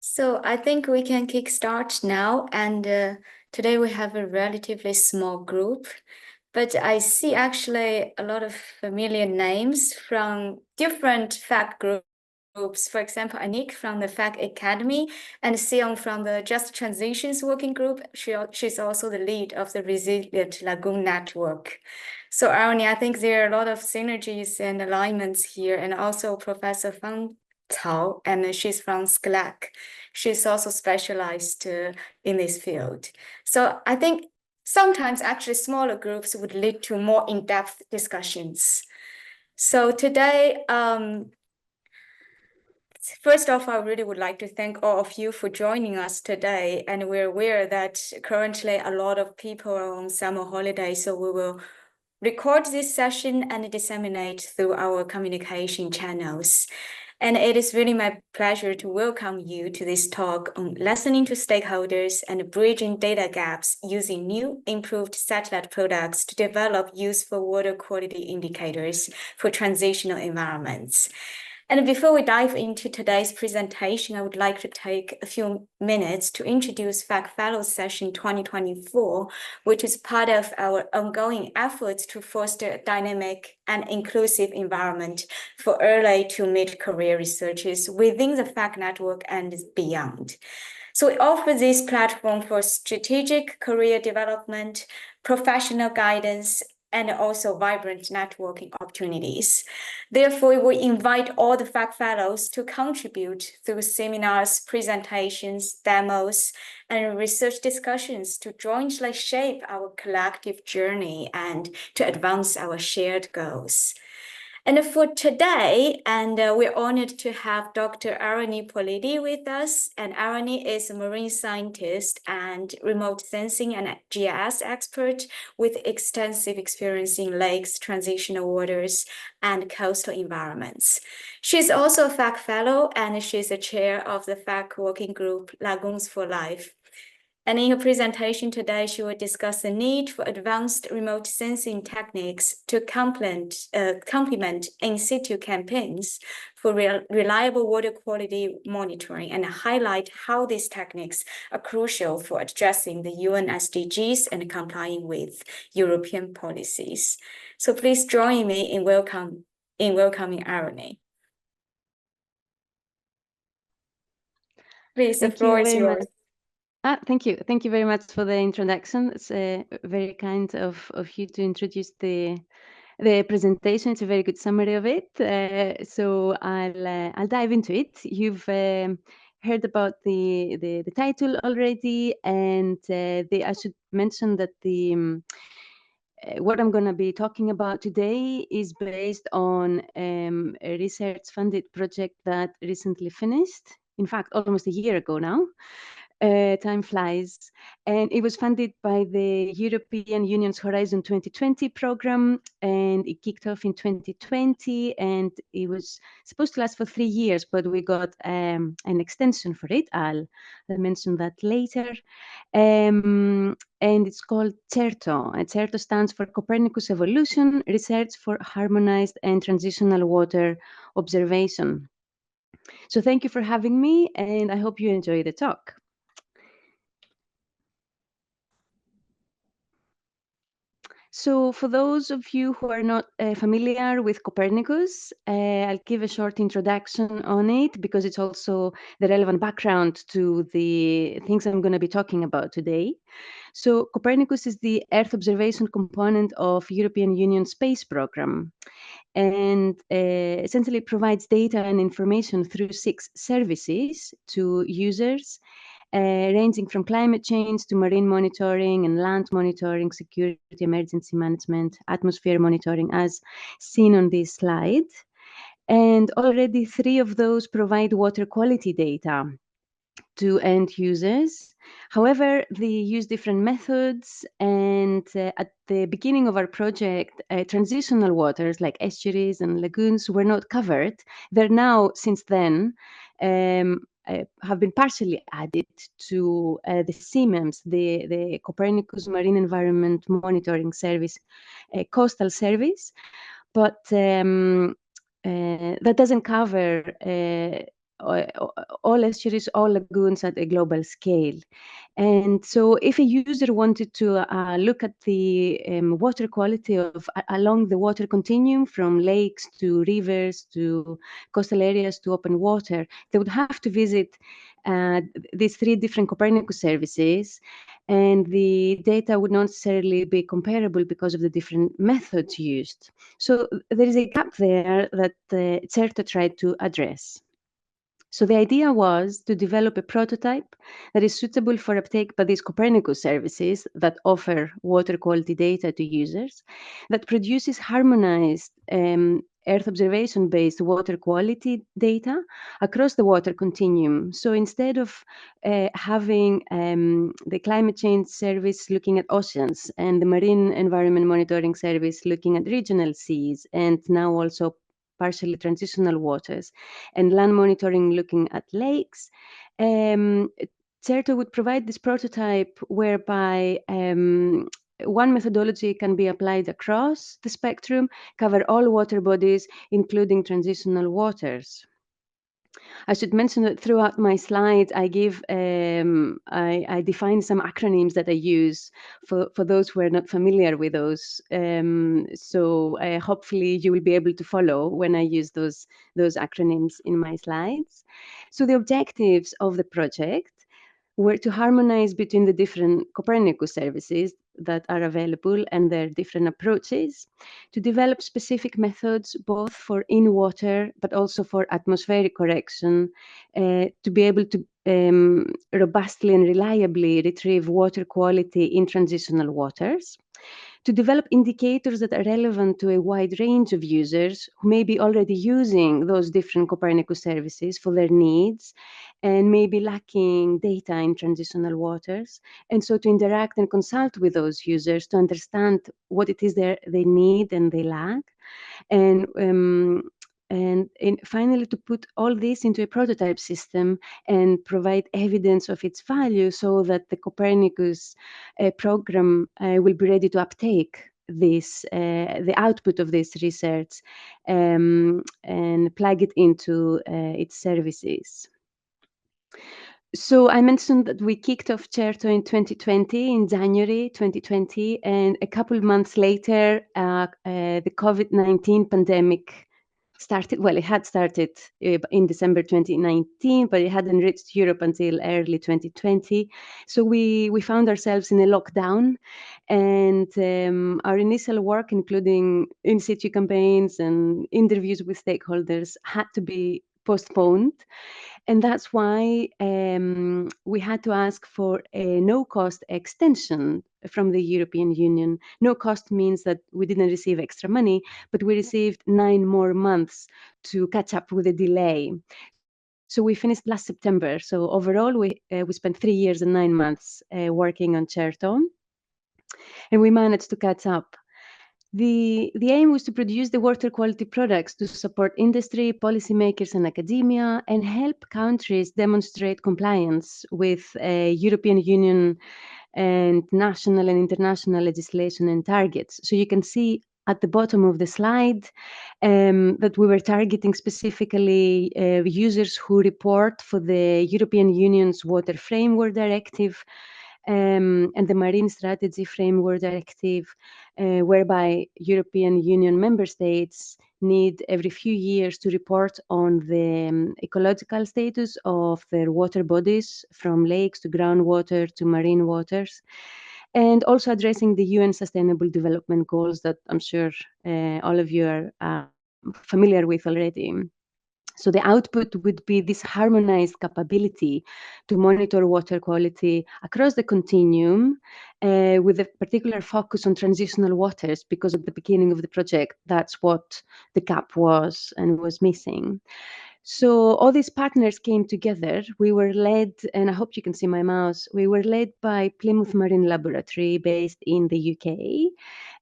So I think we can kickstart now. And today we have a relatively small group, but I see actually a lot of familiar names from different FAC groups. For example, Anik from the FAC Academy and Sion from the Just Transitions Working Group. She's also the lead of the Resilient Lagoon Network. So Arnie, I think there are a lot of synergies and alignments here, and also Professor Fang Cao, and she's from SCLAC. She's also specialized in this field. So I think sometimes actually smaller groups would lead to more in-depth discussions. So today, first off, I really would like to thank all of you for joining us today. And we're aware that currently a lot of people are on summer holiday, so we will record this session and disseminate through our communication channels. And it is really my pleasure to welcome you to this talk on listening to stakeholders and bridging data gaps using new improved satellite products to develop useful water quality indicators for transitional environments. And before we dive into today's presentation, I would like to take a few minutes to introduce FAC Fellows Session 2024, which is part of our ongoing efforts to foster a dynamic and inclusive environment for early to mid-career researchers within the FAC network and beyond. So we offer this platform for strategic career development, professional guidance, and also vibrant networking opportunities. Therefore, we invite all the FAC Fellows to contribute through seminars, presentations, demos, and research discussions to jointly shape our collective journey and to advance our shared goals. And for today, we're honored to have Dr. Arani Polidi with us. And Arani is a marine scientist and remote sensing and GIS expert with extensive experience in lakes, transitional waters, and coastal environments. She's also a FAC Fellow, and she's a chair of the FAC Working Group Lagoons for Life. And in her presentation today, she will discuss the need for advanced remote sensing techniques to complement in situ campaigns for reliable water quality monitoring and highlight how these techniques are crucial for addressing the UN SDGs and complying with European policies. So please join me in welcoming Arani. Please, the floor is yours. Thank you. Thank you very much for the introduction. It's very kind of you to introduce the presentation. It's a very good summary of it. So I'll dive into it. You've heard about the title already, and I should mention that what I'm going to be talking about today is based on a research-funded project that recently finished. In fact, almost a year ago now. Time flies. And it was funded by the European Union's Horizon 2020 program, and it kicked off in 2020, and it was supposed to last for 3 years, but we got an extension for it. I'll mention that later. And it's called CERTO. And CERTO stands for Copernicus Evolution, Research for Harmonized and Transitional Water Observation. So thank you for having me, and I hope you enjoy the talk. So for those of you who are not familiar with Copernicus, I'll give a short introduction on it because it's also the relevant background to the things I'm going to be talking about today. So Copernicus is the Earth observation component of European Union Space Program, and essentially provides data and information through 6 services to users, ranging from climate change to marine monitoring and land monitoring, security, emergency management, atmosphere monitoring, as seen on this slide. And already 3 of those provide water quality data to end users. However, they use different methods, and at the beginning of our project, transitional waters like estuaries and lagoons were not covered. They're now, since then, have been partially added to the CMEMS, the Copernicus Marine Environment Monitoring Service, coastal service, but that doesn't cover all estuaries, all lagoons at a global scale. And so if a user wanted to look at the water quality of along the water continuum from lakes to rivers to coastal areas to open water, they would have to visit these 3 different Copernicus services, and the data would not necessarily be comparable because of the different methods used. So there is a gap there that CERTA tried to address. So the idea was to develop a prototype that is suitable for uptake by these Copernicus services that offer water quality data to users, that produces harmonized Earth observation-based water quality data across the water continuum. So instead of having the climate change service looking at oceans and the marine environment monitoring service looking at regional seas and now also partially transitional waters, and land monitoring looking at lakes, CERTA would provide this prototype whereby one methodology can be applied across the spectrum, cover all water bodies, including transitional waters. I should mention that throughout my slides, I give I define some acronyms that I use for those who are not familiar with those. So hopefully you will be able to follow when I use those acronyms in my slides. So the objectives of the project were to harmonize between the different Copernicus services that are available and their different approaches, to develop specific methods both for in-water but also for atmospheric correction, to be able to robustly and reliably retrieve water quality in transitional waters, to develop indicators that are relevant to a wide range of users who may be already using those different Copernicus services for their needs and may be lacking data in transitional waters. And so to interact and consult with those users to understand what it is they need and they lack. And finally, to put all this into a prototype system and provide evidence of its value so that the Copernicus program will be ready to uptake this the output of this research and plug it into its services. So I mentioned that we kicked off Certo in 2020, in January 2020, and a couple of months later, the COVID-19 pandemic started. Well, it had started in December 2019, but it hadn't reached Europe until early 2020. So we found ourselves in a lockdown, and our initial work, including in situ campaigns and interviews with stakeholders, had to be postponed. And that's why we had to ask for a no-cost extension from the European Union. No cost means that we didn't receive extra money, but we received 9 more months to catch up with the delay. So we finished last September. So overall, we spent 3 years and 9 months working on Certo, and we managed to catch up. The aim was to produce the water quality products to support industry, policymakers, and academia, and help countries demonstrate compliance with European Union and national and international legislation and targets. So you can see at the bottom of the slide that we were targeting specifically users who report for the European Union's Water Framework Directive and the Marine Strategy Framework Directive, whereby European Union member states need every few years to report on the ecological status of their water bodies, from lakes to groundwater to marine waters, and also addressing the UN Sustainable Development Goals that I'm sure all of you are familiar with already. So the output would be this harmonized capability to monitor water quality across the continuum with a particular focus on transitional waters, because at the beginning of the project, that's what the gap was and was missing. So all these partners came together. We were led, and I hope you can see my mouse, we were led by Plymouth Marine Laboratory based in the UK.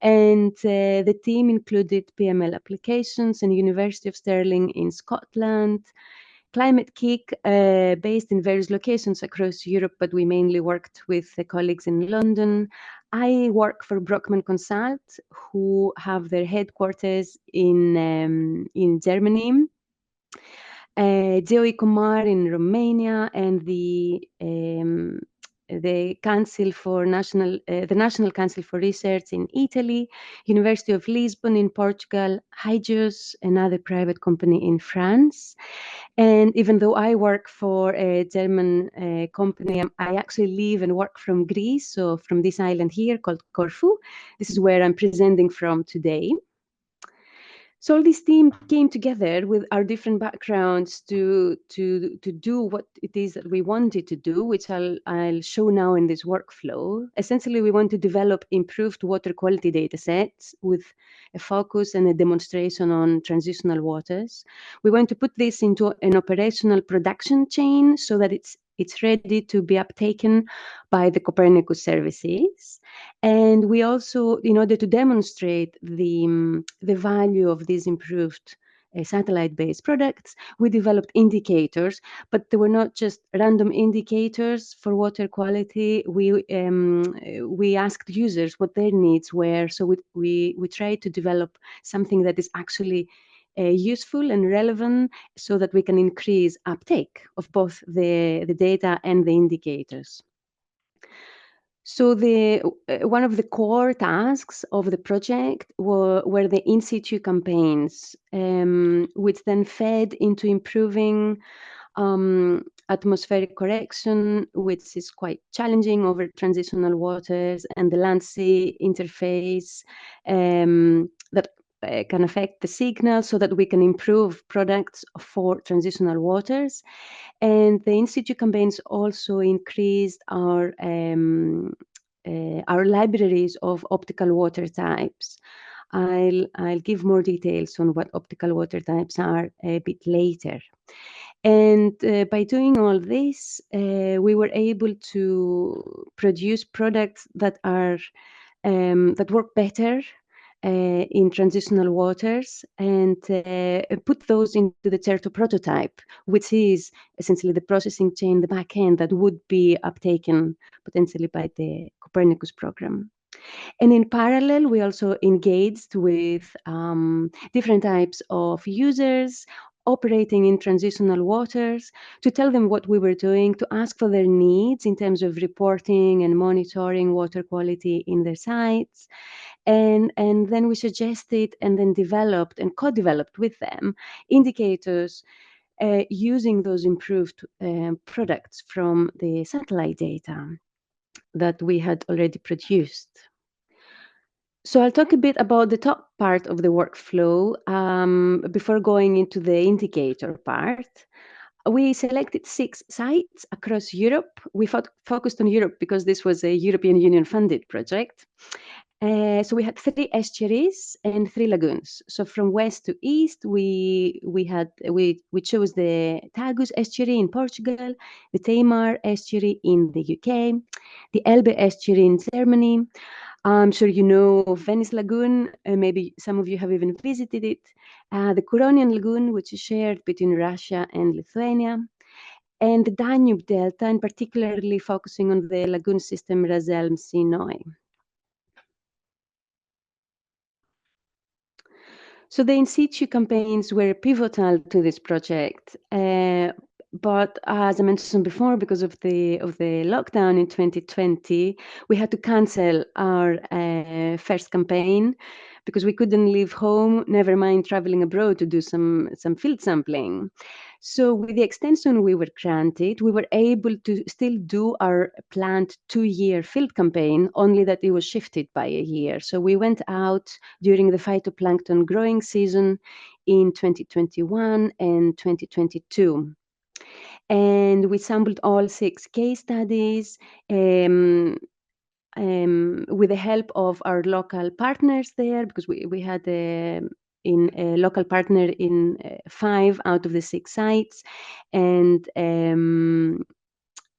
And the team included PML Applications and University of Stirling in Scotland, Climate Kick, based in various locations across Europe, but we mainly worked with the colleagues in London. I work for Brockman Consult, who have their headquarters in Germany. Joey Kumar in Romania, and the Council for National, the National Council for Research in Italy, University of Lisbon in Portugal, Hygios, another private company in France. And even though I work for a German company, I actually live and work from Greece, so from this island here called Corfu. This is where I'm presenting from today. So all this team came together with our different backgrounds to do what it is that we wanted to do, which I'll show now in this workflow. Essentially, we want to develop improved water quality data sets with a focus and a demonstration on transitional waters. We want to put this into an operational production chain so that it's ready to be uptaken by the Copernicus services. And we also, in order to demonstrate the value of these improved satellite-based products, we developed indicators, but they were not just random indicators for water quality. We asked users what their needs were, so we tried to develop something that is actually useful and relevant, so that we can increase uptake of both the data and the indicators. So one of the core tasks of the project were the in situ campaigns, which then fed into improving atmospheric correction, which is quite challenging over transitional waters, and the land-sea interface that can affect the signal so that we can improve products for transitional waters. And the in situ campaigns also increased our libraries of optical water types. I'll give more details on what optical water types are a bit later. And by doing all this, we were able to produce products that are that work better in transitional waters, and put those into the Certo prototype, which is essentially the processing chain, the back end that would be uptaken potentially by the Copernicus program. And in parallel, we also engaged with different types of users operating in transitional waters to tell them what we were doing, to ask for their needs in terms of reporting and monitoring water quality in their sites. And then we suggested and then developed and co-developed with them indicators using those improved products from the satellite data that we had already produced. So I'll talk a bit about the top part of the workflow before going into the indicator part. We selected 6 sites across Europe. We focused on Europe because this was a European Union funded project. So we had 3 estuaries and 3 lagoons. So from west to east, we chose the Tagus estuary in Portugal, the Tamar estuary in the UK, the Elbe estuary in Germany. I'm sure you know of Venice Lagoon. Maybe some of you have even visited it. The Curonian Lagoon, which is shared between Russia and Lithuania, and the Danube Delta, and particularly focusing on the lagoon system Razelm-Sinoi. So the in situ campaigns were pivotal to this project. But as I mentioned before, because of the lockdown in 2020, we had to cancel our first campaign because we couldn't leave home, never mind traveling abroad to do some field sampling. So with the extension we were granted, we were able to still do our planned 2-year field campaign, only that it was shifted by a year. So we went out during the phytoplankton growing season in 2021 and 2022. And we sampled all 6 case studies with the help of our local partners there, because we had a local partner in 5 out of the 6 sites, and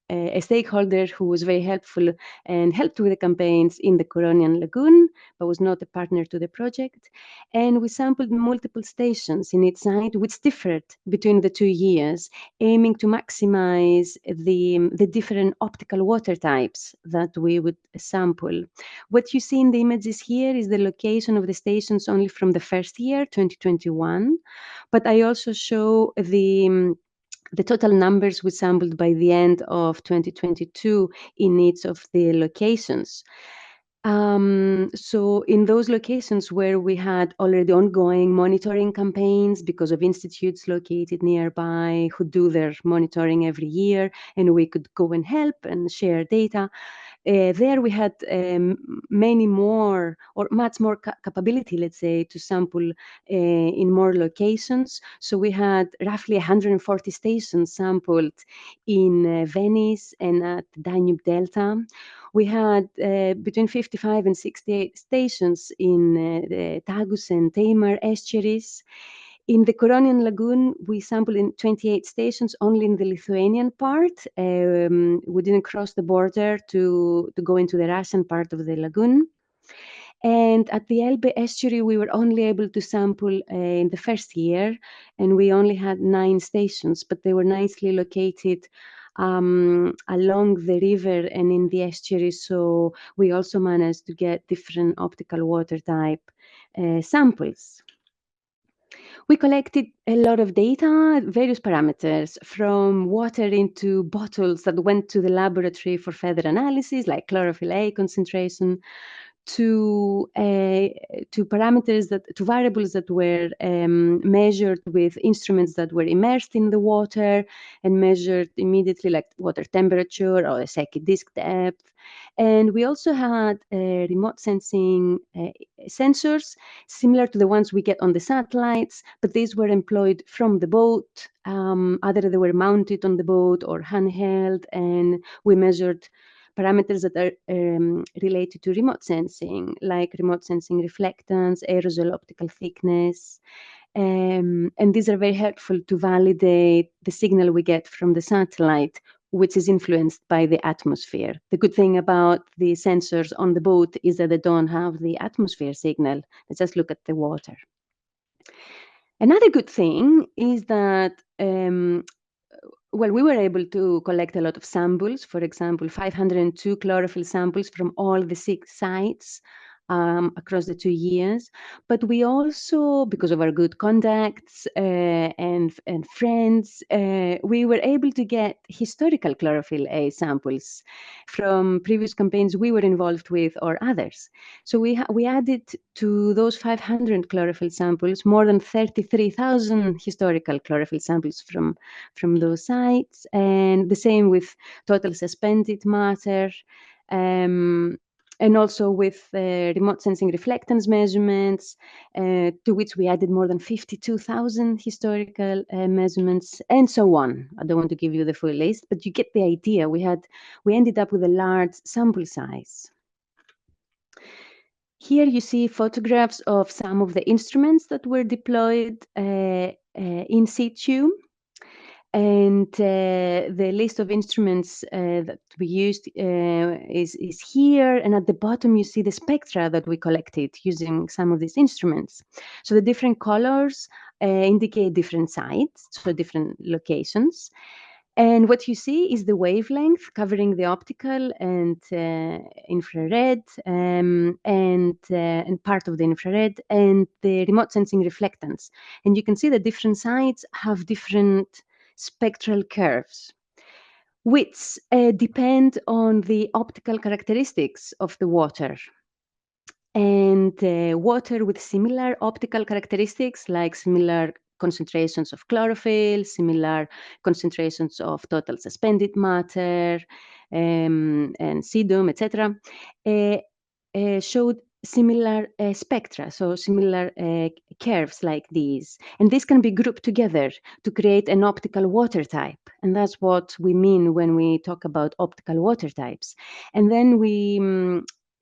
a stakeholder who was very helpful and helped with the campaigns in the Coronian Lagoon, but was not a partner to the project. And we sampled multiple stations in each site, which differed between the 2 years, aiming to maximize the different optical water types that we would sample. What you see in the images here is the location of the stations only from the first year, 2021, but I also show the total numbers we sampled by the end of 2022 in each of the locations. So in those locations where we had already ongoing monitoring campaigns because of institutes located nearby who do their monitoring every year, and we could go and help and share data, there we had many more or much more capability, let's say, to sample in more locations. So we had roughly 140 stations sampled in Venice and at Danube Delta. We had between 55 and 68 stations in the Tagus and Tamar estuaries. In the Coronian Lagoon, we sampled in 28 stations, only in the Lithuanian part. We didn't cross the border to go into the Russian part of the lagoon. And at the Elbe estuary, we were only able to sample in the first year, and we only had 9 stations, but they were nicely located along the river and in the estuary. So we also managed to get different optical water type samples. We collected a lot of data, various parameters, from water into bottles that went to the laboratory for further analysis, like chlorophyll A concentration, to parameters to variables that were measured with instruments that were immersed in the water and measured immediately, like water temperature or the Secchi disk depth. And we also had remote sensing sensors similar to the ones we get on the satellites, but these were employed from the boat. Either they were mounted on the boat or handheld, and we measured parameters that are related to remote sensing, like remote sensing reflectance, aerosol optical thickness. And these are very helpful to validate the signal we get from the satellite, which is influenced by the atmosphere. The good thing about the sensors on the boat is that they don't have the atmosphere signal. They just look at the water. Another good thing is that well, we were able to collect a lot of samples, for example, 502 chlorophyll samples from all the 6 sites across the 2 years. But we also, because of our good contacts and friends, we were able to get historical chlorophyll A samples from previous campaigns we were involved with or others. So we added to those 500 chlorophyll samples more than 33,000 historical chlorophyll samples from those sites, and the same with total suspended matter. And also with remote sensing reflectance measurements, to which we added more than 52,000 historical measurements, and so on. I don't want to give you the full list, but you get the idea. We ended up with a large sample size. Here you see photographs of some of the instruments that were deployed in situ. And the list of instruments that we used is here. And at the bottom, you see the spectra that we collected using some of these instruments. So the different colors indicate different sites, so different locations. And what you see is the wavelength covering the optical and infrared and part of the infrared and the remote sensing reflectance. And you can see that different sites have different spectral curves, which depend on the optical characteristics of the water. And water with similar optical characteristics, like similar concentrations of chlorophyll, similar concentrations of total suspended matter, and sedum, etc., showed similar spectra, so similar curves like these. And this can be grouped together to create an optical water type. And that's what we mean when we talk about optical water types. And then we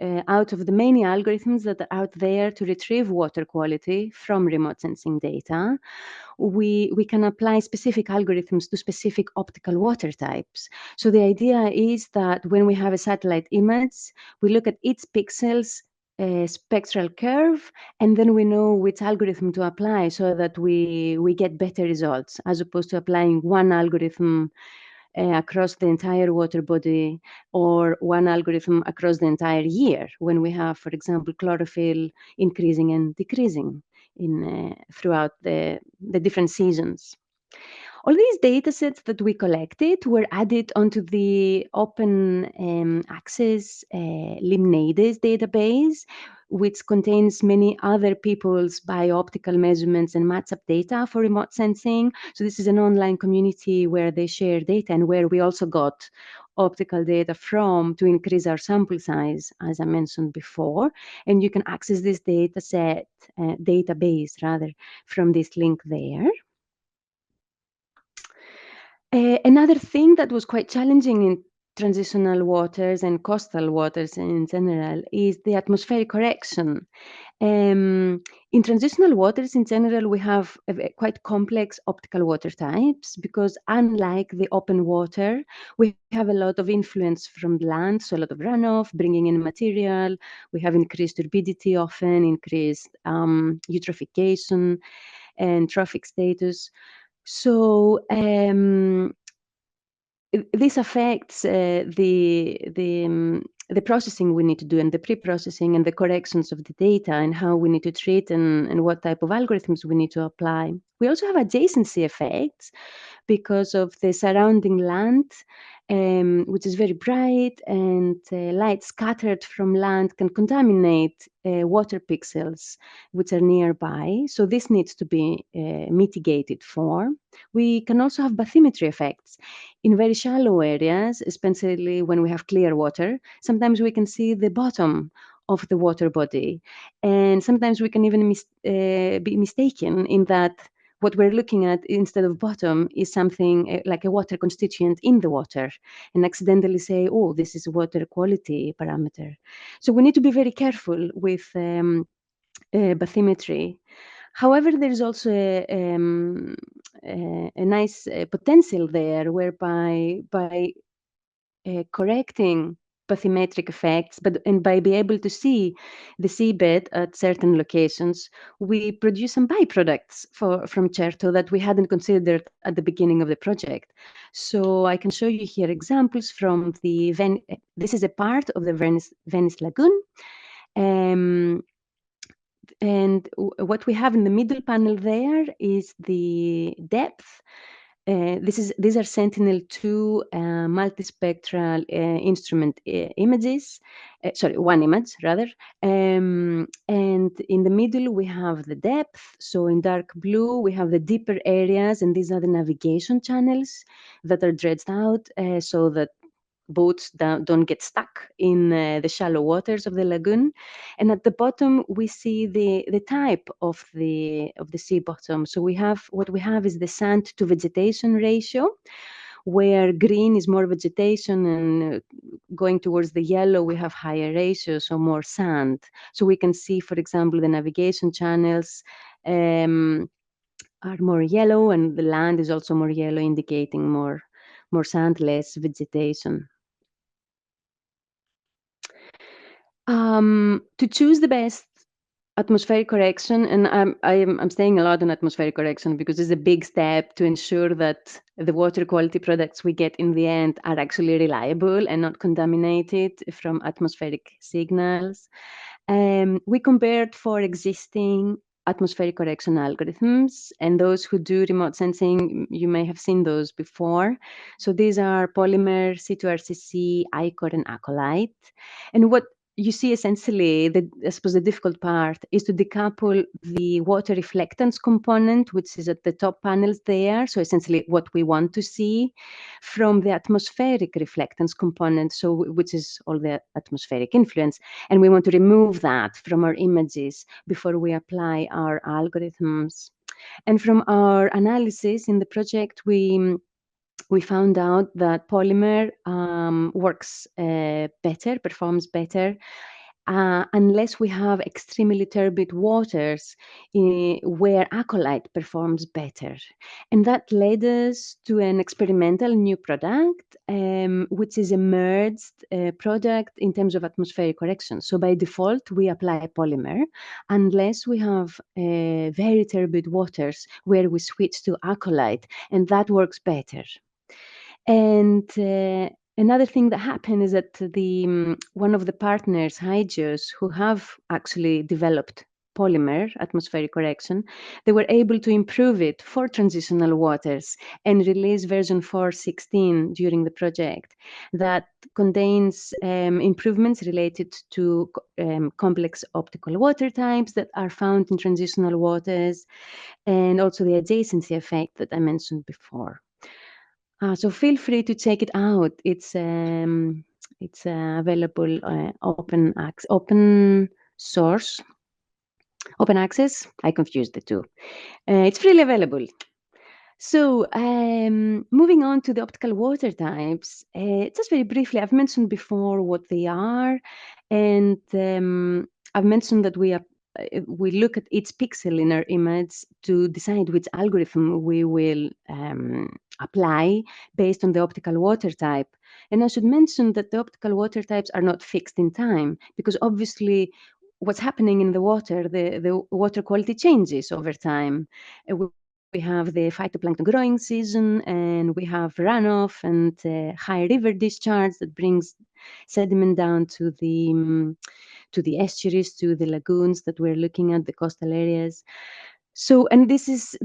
out of the many algorithms that are out there to retrieve water quality from remote sensing data, we can apply specific algorithms to specific optical water types. So the idea is that when we have a satellite image, we look at each pixel's spectral curve, and then we know which algorithm to apply so that we get better results, as opposed to applying one algorithm across the entire water body, or one algorithm across the entire year when we have, for example, chlorophyll increasing and decreasing throughout the different seasons. All these data sets that we collected were added onto the open access LIMNADES database, which contains many other people's biooptical measurements and match-up data for remote sensing. So this is an online community where they share data and where we also got optical data from to increase our sample size, as I mentioned before. And you can access this data set, database rather, from this link there. Another thing that was quite challenging in transitional waters and coastal waters in general is the atmospheric correction. In transitional waters in general, we have quite complex optical water types because, unlike the open water, we have a lot of influence from land, so a lot of runoff, bringing in material. We have increased turbidity, often increased eutrophication and trophic status. So this affects the processing we need to do, and the pre-processing and the corrections of the data, and how we need to treat and what type of algorithms we need to apply. We also have adjacency effects because of the surrounding land, which is very bright, and light scattered from land can contaminate water pixels which are nearby. So this needs to be mitigated for. We can also have bathymetry effects in very shallow areas, especially when we have clear water. Sometimes we can see the bottom of the water body, and sometimes we can even be mistaken in that what we're looking at instead of bottom is something like a water constituent in the water, and accidentally say, oh, this is a water quality parameter. So we need to be very careful with bathymetry. However, there is also a nice potential there, whereby by correcting bathymetric effects, and by being able to see the seabed at certain locations, we produce some byproducts from Certo that we hadn't considered at the beginning of the project. So I can show you here examples from the this is a part of the Venice Lagoon. And what we have in the middle panel there is the depth. These are Sentinel-2 multispectral instrument images. Sorry, one image rather. And in the middle we have the depth. So in dark blue we have the deeper areas, and these are the navigation channels that are dredged out so that boats don't get stuck in the shallow waters of the lagoon. And at the bottom we see the type of the sea bottom. So what we have is the sand to vegetation ratio, where green is more vegetation, and going towards the yellow we have higher ratio, so more sand. So we can see, for example, the navigation channels are more yellow, and the land is also more yellow, indicating more sand, less vegetation. To choose the best atmospheric correction, and I'm staying a lot on atmospheric correction because it's a big step to ensure that the water quality products we get in the end are actually reliable and not contaminated from atmospheric signals. We compared for existing atmospheric correction algorithms, and those who do remote sensing, you may have seen those before. So these are Polymer, C2RCC, ICOR, and Acolyte. And what you see essentially, I suppose the difficult part is to decouple the water reflectance component, which is at the top panels there, so essentially what we want to see, from the atmospheric reflectance component, so which is all the atmospheric influence. And we want to remove that from our images before we apply our algorithms. And from our analysis in the project, we found out that Polymer works better, performs better unless we have extremely turbid waters where acolyte performs better. And that led us to an experimental new product, which is a merged product in terms of atmospheric correction. So by default, we apply polymer unless we have very turbid waters where we switch to acolyte, and that works better. And another thing that happened is that one of the partners, Hydros, who have actually developed polymer atmospheric correction, they were able to improve it for transitional waters and release version 4.16 during the project that contains improvements related to complex optical water types that are found in transitional waters, and also the adjacency effect that I mentioned before. So feel free to check it out. It's available open source, open access. I confused the two. It's freely available. So moving on to the optical water types, just very briefly, I've mentioned before what they are, and I've mentioned that we look at each pixel in our image to decide which algorithm we will apply based on the optical water type. And I should mention that the optical water types are not fixed in time, because obviously what's happening in the water, the water quality changes over time. We have the phytoplankton growing season, and we have runoff and high river discharge that brings sediment down to the estuaries, to the lagoons that we're looking at, the coastal areas. So, and this is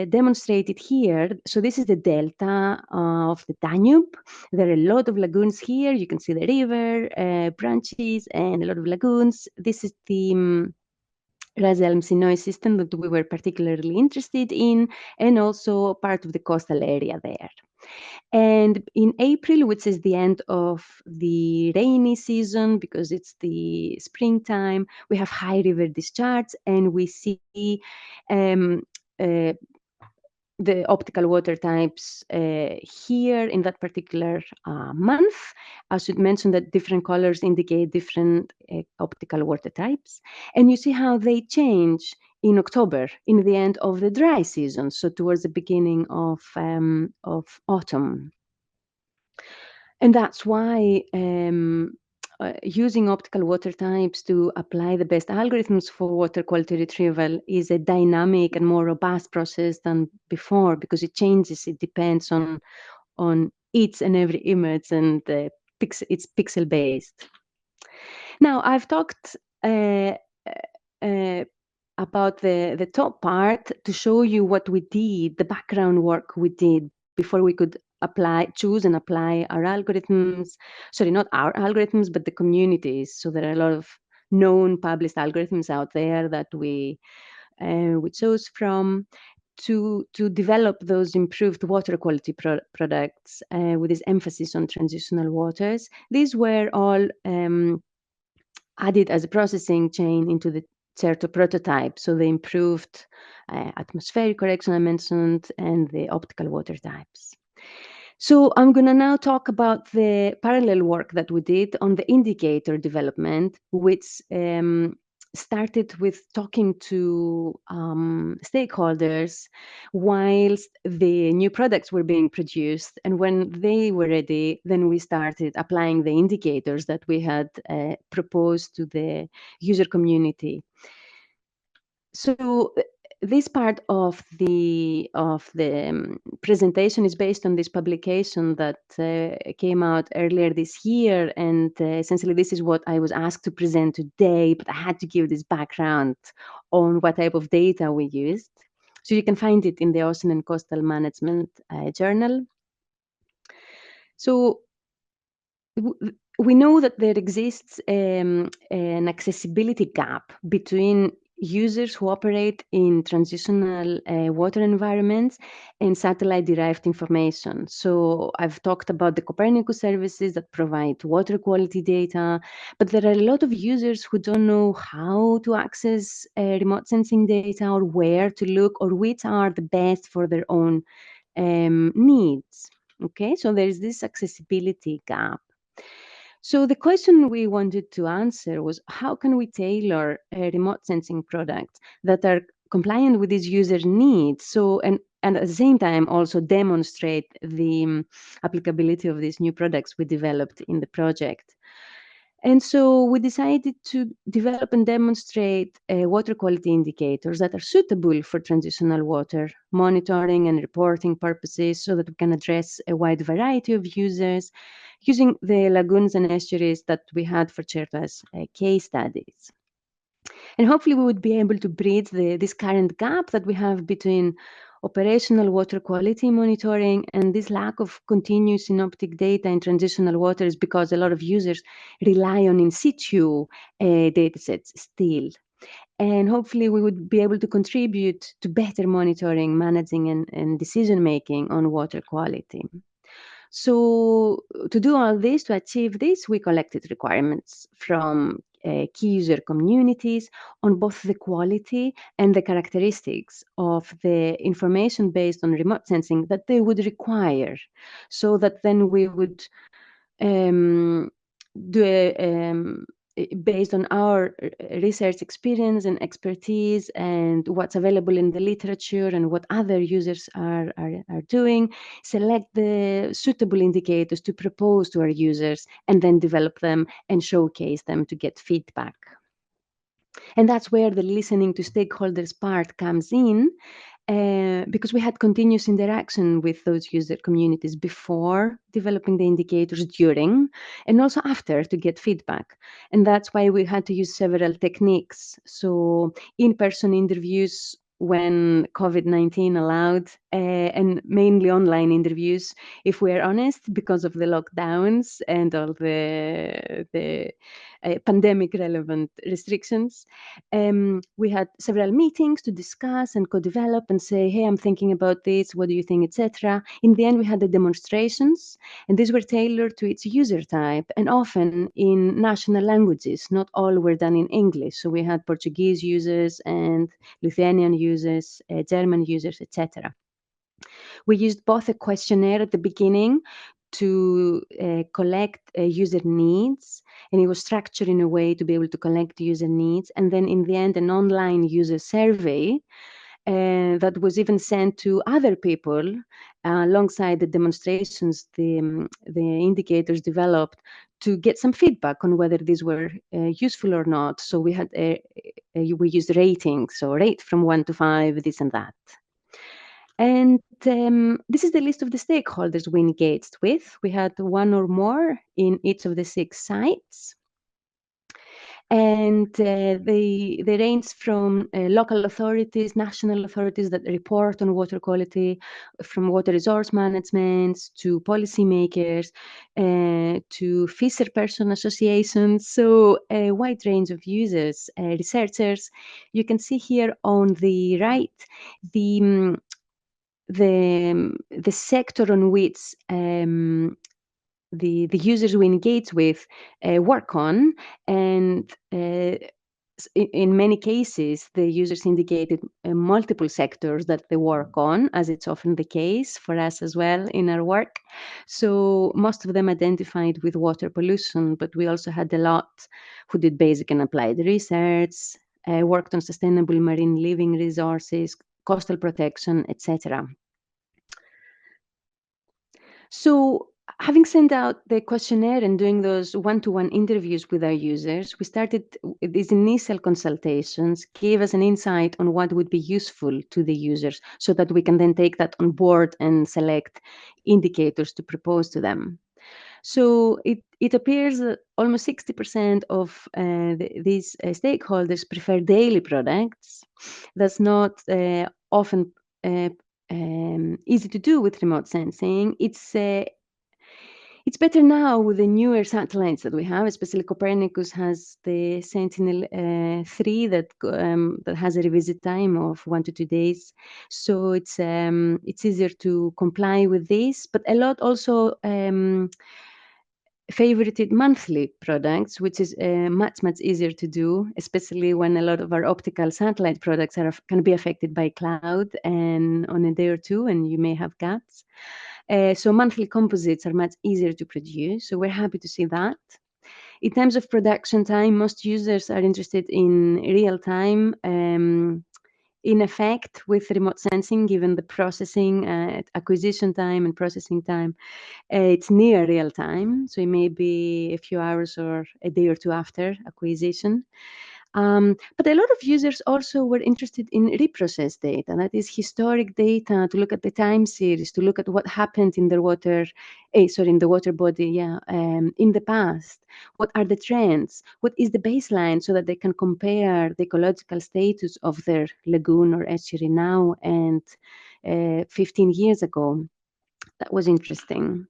demonstrated here. So this is the delta of the Danube. There are a lot of lagoons here. You can see the river branches and a lot of lagoons. This is the Ras El Msinoe system that we were particularly interested in, and also part of the coastal area there. And in April, which is the end of the rainy season, because it's the springtime, we have high river discharge, and we see the optical water types here in that particular month. I should mention that different colors indicate different optical water types. And you see how they change in October, in the end of the dry season, so towards the beginning of autumn. And that's why using optical water types to apply the best algorithms for water quality retrieval is a dynamic and more robust process than before, because it changes. It depends on each and every image, and it's pixel based. Now, I've talked about the top part to show you what we did, the background work we did before we could choose and apply our algorithms. Sorry, not our algorithms, but the communities. So there are a lot of known published algorithms out there that we chose from to develop those improved water quality products with this emphasis on transitional waters. These were all added as a processing chain into the Certo prototype. So the improved atmospheric correction I mentioned and the optical water types. So I'm going to now talk about the parallel work that we did on the indicator development, which started with talking to stakeholders whilst the new products were being produced. And when they were ready, then we started applying the indicators that we had proposed to the user community. So this part of the presentation is based on this publication that came out earlier this year, and essentially this is what I was asked to present today, but I had to give this background on what type of data we used. So you can find it in the Ocean and Coastal Management Journal. So we know that there exists an accessibility gap between users who operate in transitional water environments and satellite-derived information. So I've talked about the Copernicus services that provide water quality data, but there are a lot of users who don't know how to access remote sensing data, or where to look, or which are the best for their own needs. Okay, so there is this accessibility gap. So the question we wanted to answer was, how can we tailor remote sensing products that are compliant with these user needs? So, and at the same time also demonstrate the applicability of these new products we developed in the project. And so we decided to develop and demonstrate water quality indicators that are suitable for transitional water monitoring and reporting purposes, so that we can address a wide variety of users using the lagoons and estuaries that we had featured as case studies. And hopefully we would be able to bridge this current gap that we have between operational water quality monitoring and this lack of continuous synoptic data in transitional waters, because a lot of users rely on in situ data sets still. And hopefully we would be able to contribute to better monitoring, managing, and decision making on water quality. So to do all this, to achieve this, we collected requirements from key user communities on both the quality and the characteristics of the information based on remote sensing that they would require, so that then we would um, do based on our research experience and expertise and what's available in the literature and what other users are doing, select the suitable indicators to propose to our users, and then develop them and showcase them to get feedback. And that's where the listening to stakeholders part comes in, because we had continuous interaction with those user communities before developing the indicators, during, and also after, to get feedback. And that's why we had to use several techniques. So in-person interviews when COVID-19 allowed, and mainly online interviews, if we're honest, because of the lockdowns and all the pandemic relevant restrictions. We had several meetings to discuss and co-develop and say, hey, I'm thinking about this, what do you think, etc. In the end, we had the demonstrations, and these were tailored to its user type and often in national languages. Not all were done in English. So we had Portuguese users and Lithuanian users, German users, etc. We used both a questionnaire at the beginning to collect user needs, and it was structured in a way to be able to collect user needs. And then in the end, an online user survey that was even sent to other people alongside the demonstrations the indicators developed, to get some feedback on whether these were useful or not. So we had we used ratings, so rate from 1 to 5, this and that. And this is the list of the stakeholders we engaged with. We had one or more in each of the 6 sites. And they range from local authorities, national authorities that report on water quality, from water resource management to policymakers, to fisher person associations. So a wide range of users, researchers. You can see here on the right the the sector on which the users we engage with work on, and in many cases the users indicated multiple sectors that they work on, as it's often the case for us as well in our work. So most of them identified with water pollution, but we also had a lot who did basic and applied research, worked on sustainable marine living resources, coastal protection, etc. So having sent out the questionnaire and doing those one-to-one interviews with our users, we started these initial consultations, gave us an insight on what would be useful to the users, so that we can then take that on board and select indicators to propose to them. So it appears that almost 60% of these stakeholders prefer daily products. That's not often easy to do with remote sensing. It's better now with the newer satellites that we have, especially Copernicus has the Sentinel-3 that has a revisit time of 1 to 2 days. So it's easier to comply with this, but a lot also favorited monthly products, which is much easier to do, especially when a lot of our optical satellite products can be affected by cloud and on a day or two, and you may have gaps. So monthly composites are much easier to produce. So we're happy to see that. In terms of production time, most users are interested in real time. In effect, with remote sensing, given the processing, acquisition time and processing time, it's near real time. So it may be a few hours or a day or two after acquisition. But a lot of users also were interested in reprocessed data, that is historic data, to look at the time series, to look at what happened in the water, in the water body, in the past. What are the trends? What is the baseline, so that they can compare the ecological status of their lagoon or estuary now and 15 years ago. That was interesting.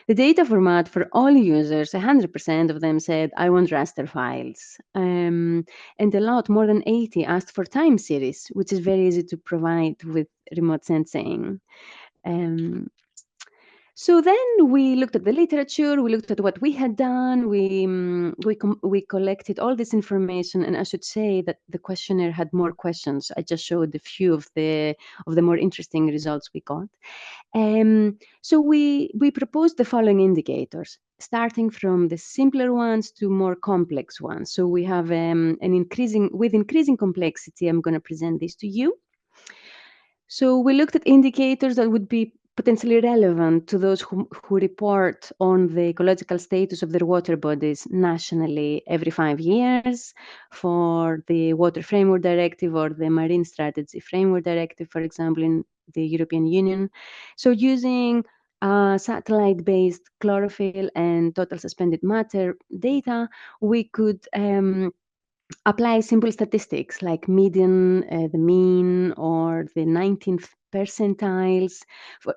The data format for all users, 100% of them said, I want raster files. And a lot, more than 80, asked for time series, which is very easy to provide with remote sensing. So then we looked at the literature, we looked at what we had done, we collected all this information, and I should say that the questionnaire had more questions. I just showed a few of the more interesting results we got. So we proposed the following indicators, starting from the simpler ones to more complex ones. So we have with increasing complexity, I'm going to present this to you. So we looked at indicators that would be potentially relevant to those who report on the ecological status of their water bodies nationally every 5 years for the Water Framework Directive or the Marine Strategy Framework Directive, for example, in the European Union. So using satellite-based chlorophyll and total suspended matter data, we could apply simple statistics like median, the mean, or the 19th percentiles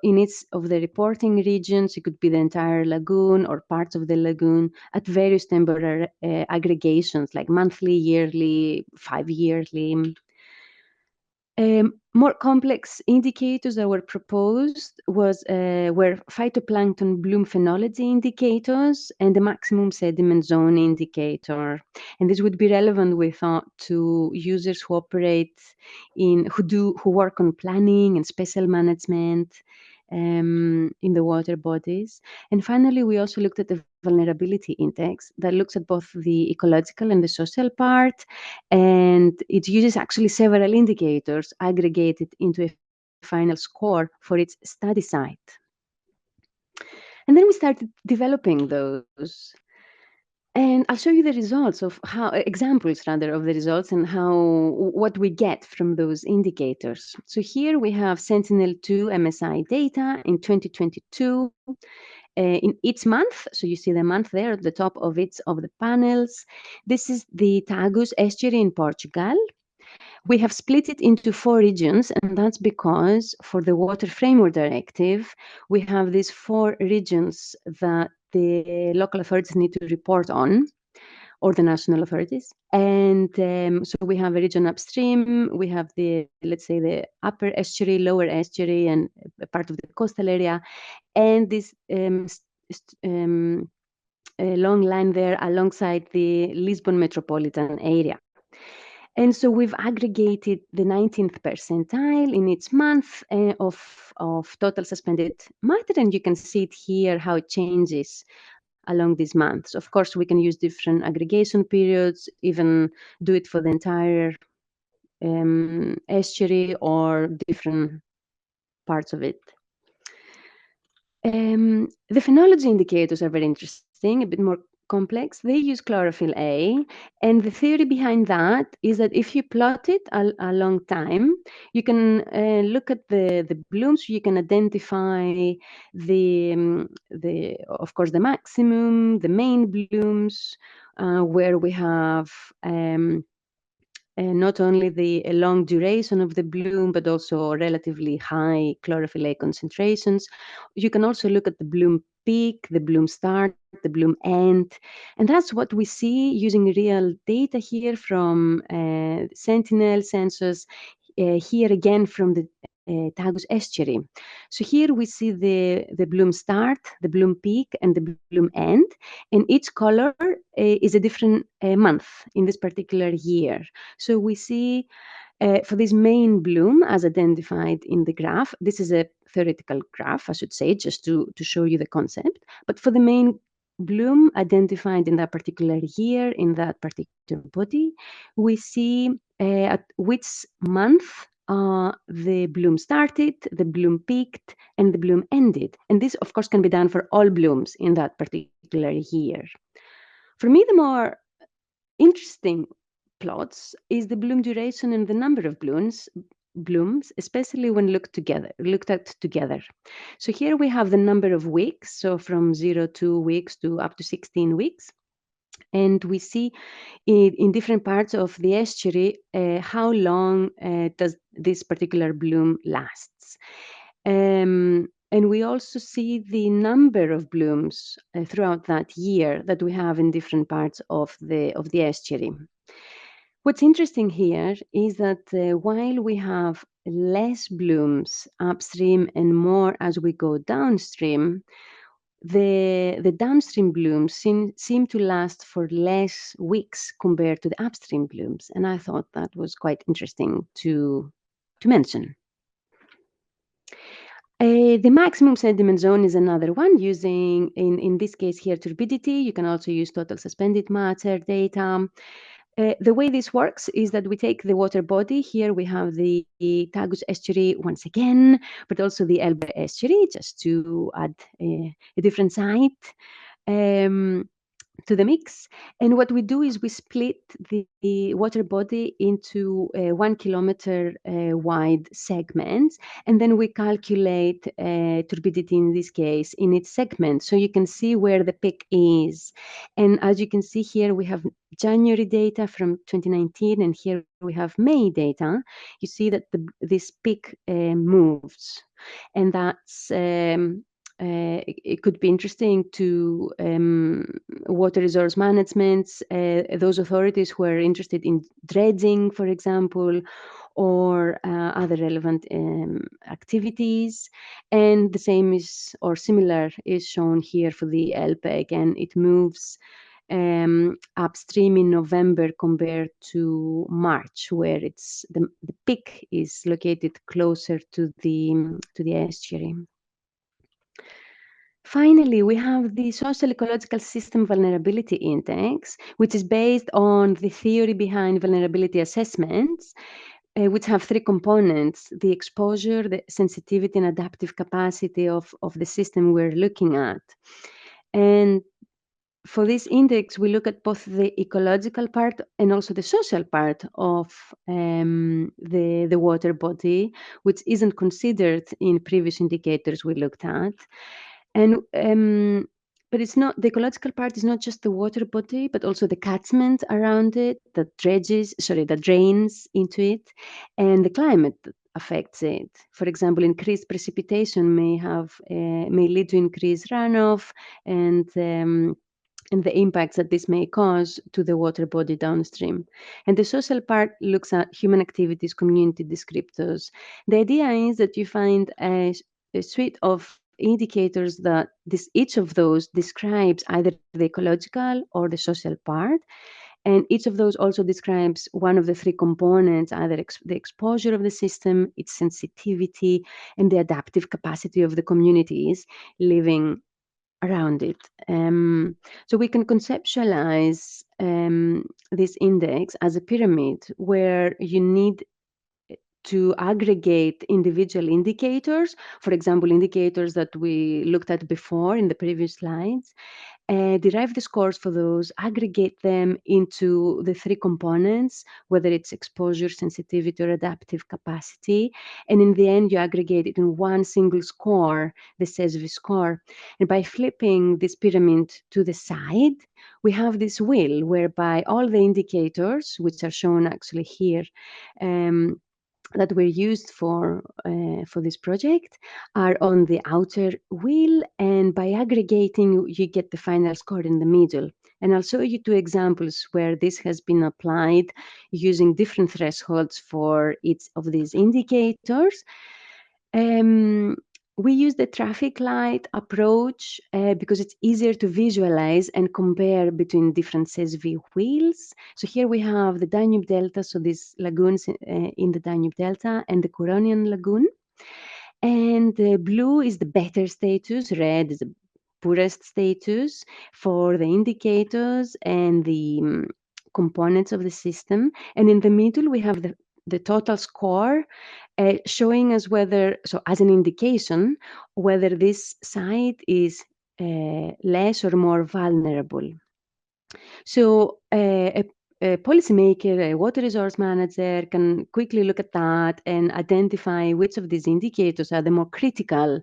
in each of the reporting regions. It could be the entire lagoon or parts of the lagoon at various temporary aggregations like monthly, yearly, 5-yearly. More complex indicators that were proposed were phytoplankton bloom phenology indicators and the maximum sediment zone indicator. And this would be relevant, we thought, to users who who work on planning and special management in the water bodies. And finally, we also looked at the vulnerability index that looks at both the ecological and the social part, and it uses actually several indicators aggregated into a final score for its study site. And then we started developing those. And I'll show you the results of examples rather of the results and what we get from those indicators. So here we have Sentinel-2 MSI data in 2022 in each month. So you see the month there at the top of each of the panels. This is the Tagus estuary in Portugal. We have split it into 4 regions, and that's because for the Water Framework Directive, we have these 4 regions that the local authorities need to report on, or the national authorities. And so we have a region upstream, we have let's say the upper estuary, lower estuary, and a part of the coastal area, and this a long line there alongside the Lisbon metropolitan area. And so we've aggregated the 19th percentile in each month of total suspended matter, and you can see it here how it changes along these months. Of course, we can use different aggregation periods, even do it for the entire estuary or different parts of it. The phenology indicators are very interesting, a bit more complex. They use chlorophyll A, and the theory behind that is that if you plot it a long time, you can look at the blooms. You can identify of course the maximum, the main blooms, where we have not only the long duration of the bloom, but also relatively high chlorophyll A concentrations. You can also look at the bloom peak, the bloom start, the bloom end. And that's what we see using real data here from Sentinel sensors, here again from the Tagus estuary. So here we see the bloom start, the bloom peak, and the bloom end, and each color is a different month in this particular year. So we see for this main bloom as identified in the graph, this is a theoretical graph, I should say, just to show you the concept. But for the main bloom identified in that particular year in that particular body. We see at which month the bloom started, the bloom peaked, and the bloom ended. And this, of course, can be done for all blooms in that particular year. For me, the more interesting plots is the bloom duration and the number of blooms, especially when looked at together. So here we have the number of weeks, so from 0 to 2 weeks to up to 16 weeks. And we see in different parts of the estuary how long does this particular bloom lasts. And we also see the number of blooms throughout that year that we have in different parts of the estuary. What's interesting here is that while we have less blooms upstream and more as we go downstream, the downstream blooms seem to last for less weeks compared to the upstream blooms. And I thought that was quite interesting to mention. The maximum sediment zone is another one using, in this case here, turbidity. You can also use total suspended matter data. The way this works is that we take the water body. Here we have the Tagus estuary once again, but also the Elbe estuary, just to add a different site to the mix. And what we do is we split the water body into 1 kilometer wide segments, and then we calculate turbidity in this case in its segment, so you can see where the peak is. And as you can see here, we have January data from 2019, and here we have May data. You see that this peak moves, and that's it could be interesting to water resource management, those authorities who are interested in dredging, for example, or other relevant activities. And the same is, or similar, is shown here for the LPEG, and it moves upstream in November compared to March, where it's the peak is located closer to the estuary. Finally, we have the Social Ecological System Vulnerability Index, which is based on the theory behind vulnerability assessments, which have three components: the exposure, the sensitivity, and adaptive capacity of the system we're looking at. And for this index, we look at both the ecological part and also the social part of the water body, which isn't considered in previous indicators we looked at. And but it's not, the ecological part is not just the water body, but also the catchment around it, that drains into it, and the climate that affects it. For example, increased precipitation may lead to increased runoff, and the impacts that this may cause to the water body downstream. And the social part looks at human activities, community descriptors. The idea is that you find a suite of indicators that each of those describes either the ecological or the social part. And each of those also describes one of the three components, either the exposure of the system, its sensitivity, and the adaptive capacity of the communities living around it. So we can conceptualize this index as a pyramid where you need to aggregate individual indicators, for example, indicators that we looked at before in the previous slides, derive the scores for those, aggregate them into the three components, whether it's exposure, sensitivity, or adaptive capacity. And in the end, you aggregate it in one single score, the SESV score. And by flipping this pyramid to the side, we have this wheel whereby all the indicators, which are shown actually here, that were used for this project, are on the outer wheel, and by aggregating you get the final score in the middle. And I'll show you two examples where this has been applied using different thresholds for each of these indicators. We use the traffic light approach because it's easier to visualize and compare between different SESV wheels. So here we have the Danube Delta, so these lagoons in the Danube Delta, and the Curonian Lagoon. And the blue is the better status, red is poorest status for the indicators and the components of the system. And in the middle, we have the total score showing us whether, so as an indication, whether this site is less or more vulnerable. So a policymaker, a water resource manager can quickly look at that and identify which of these indicators are the more critical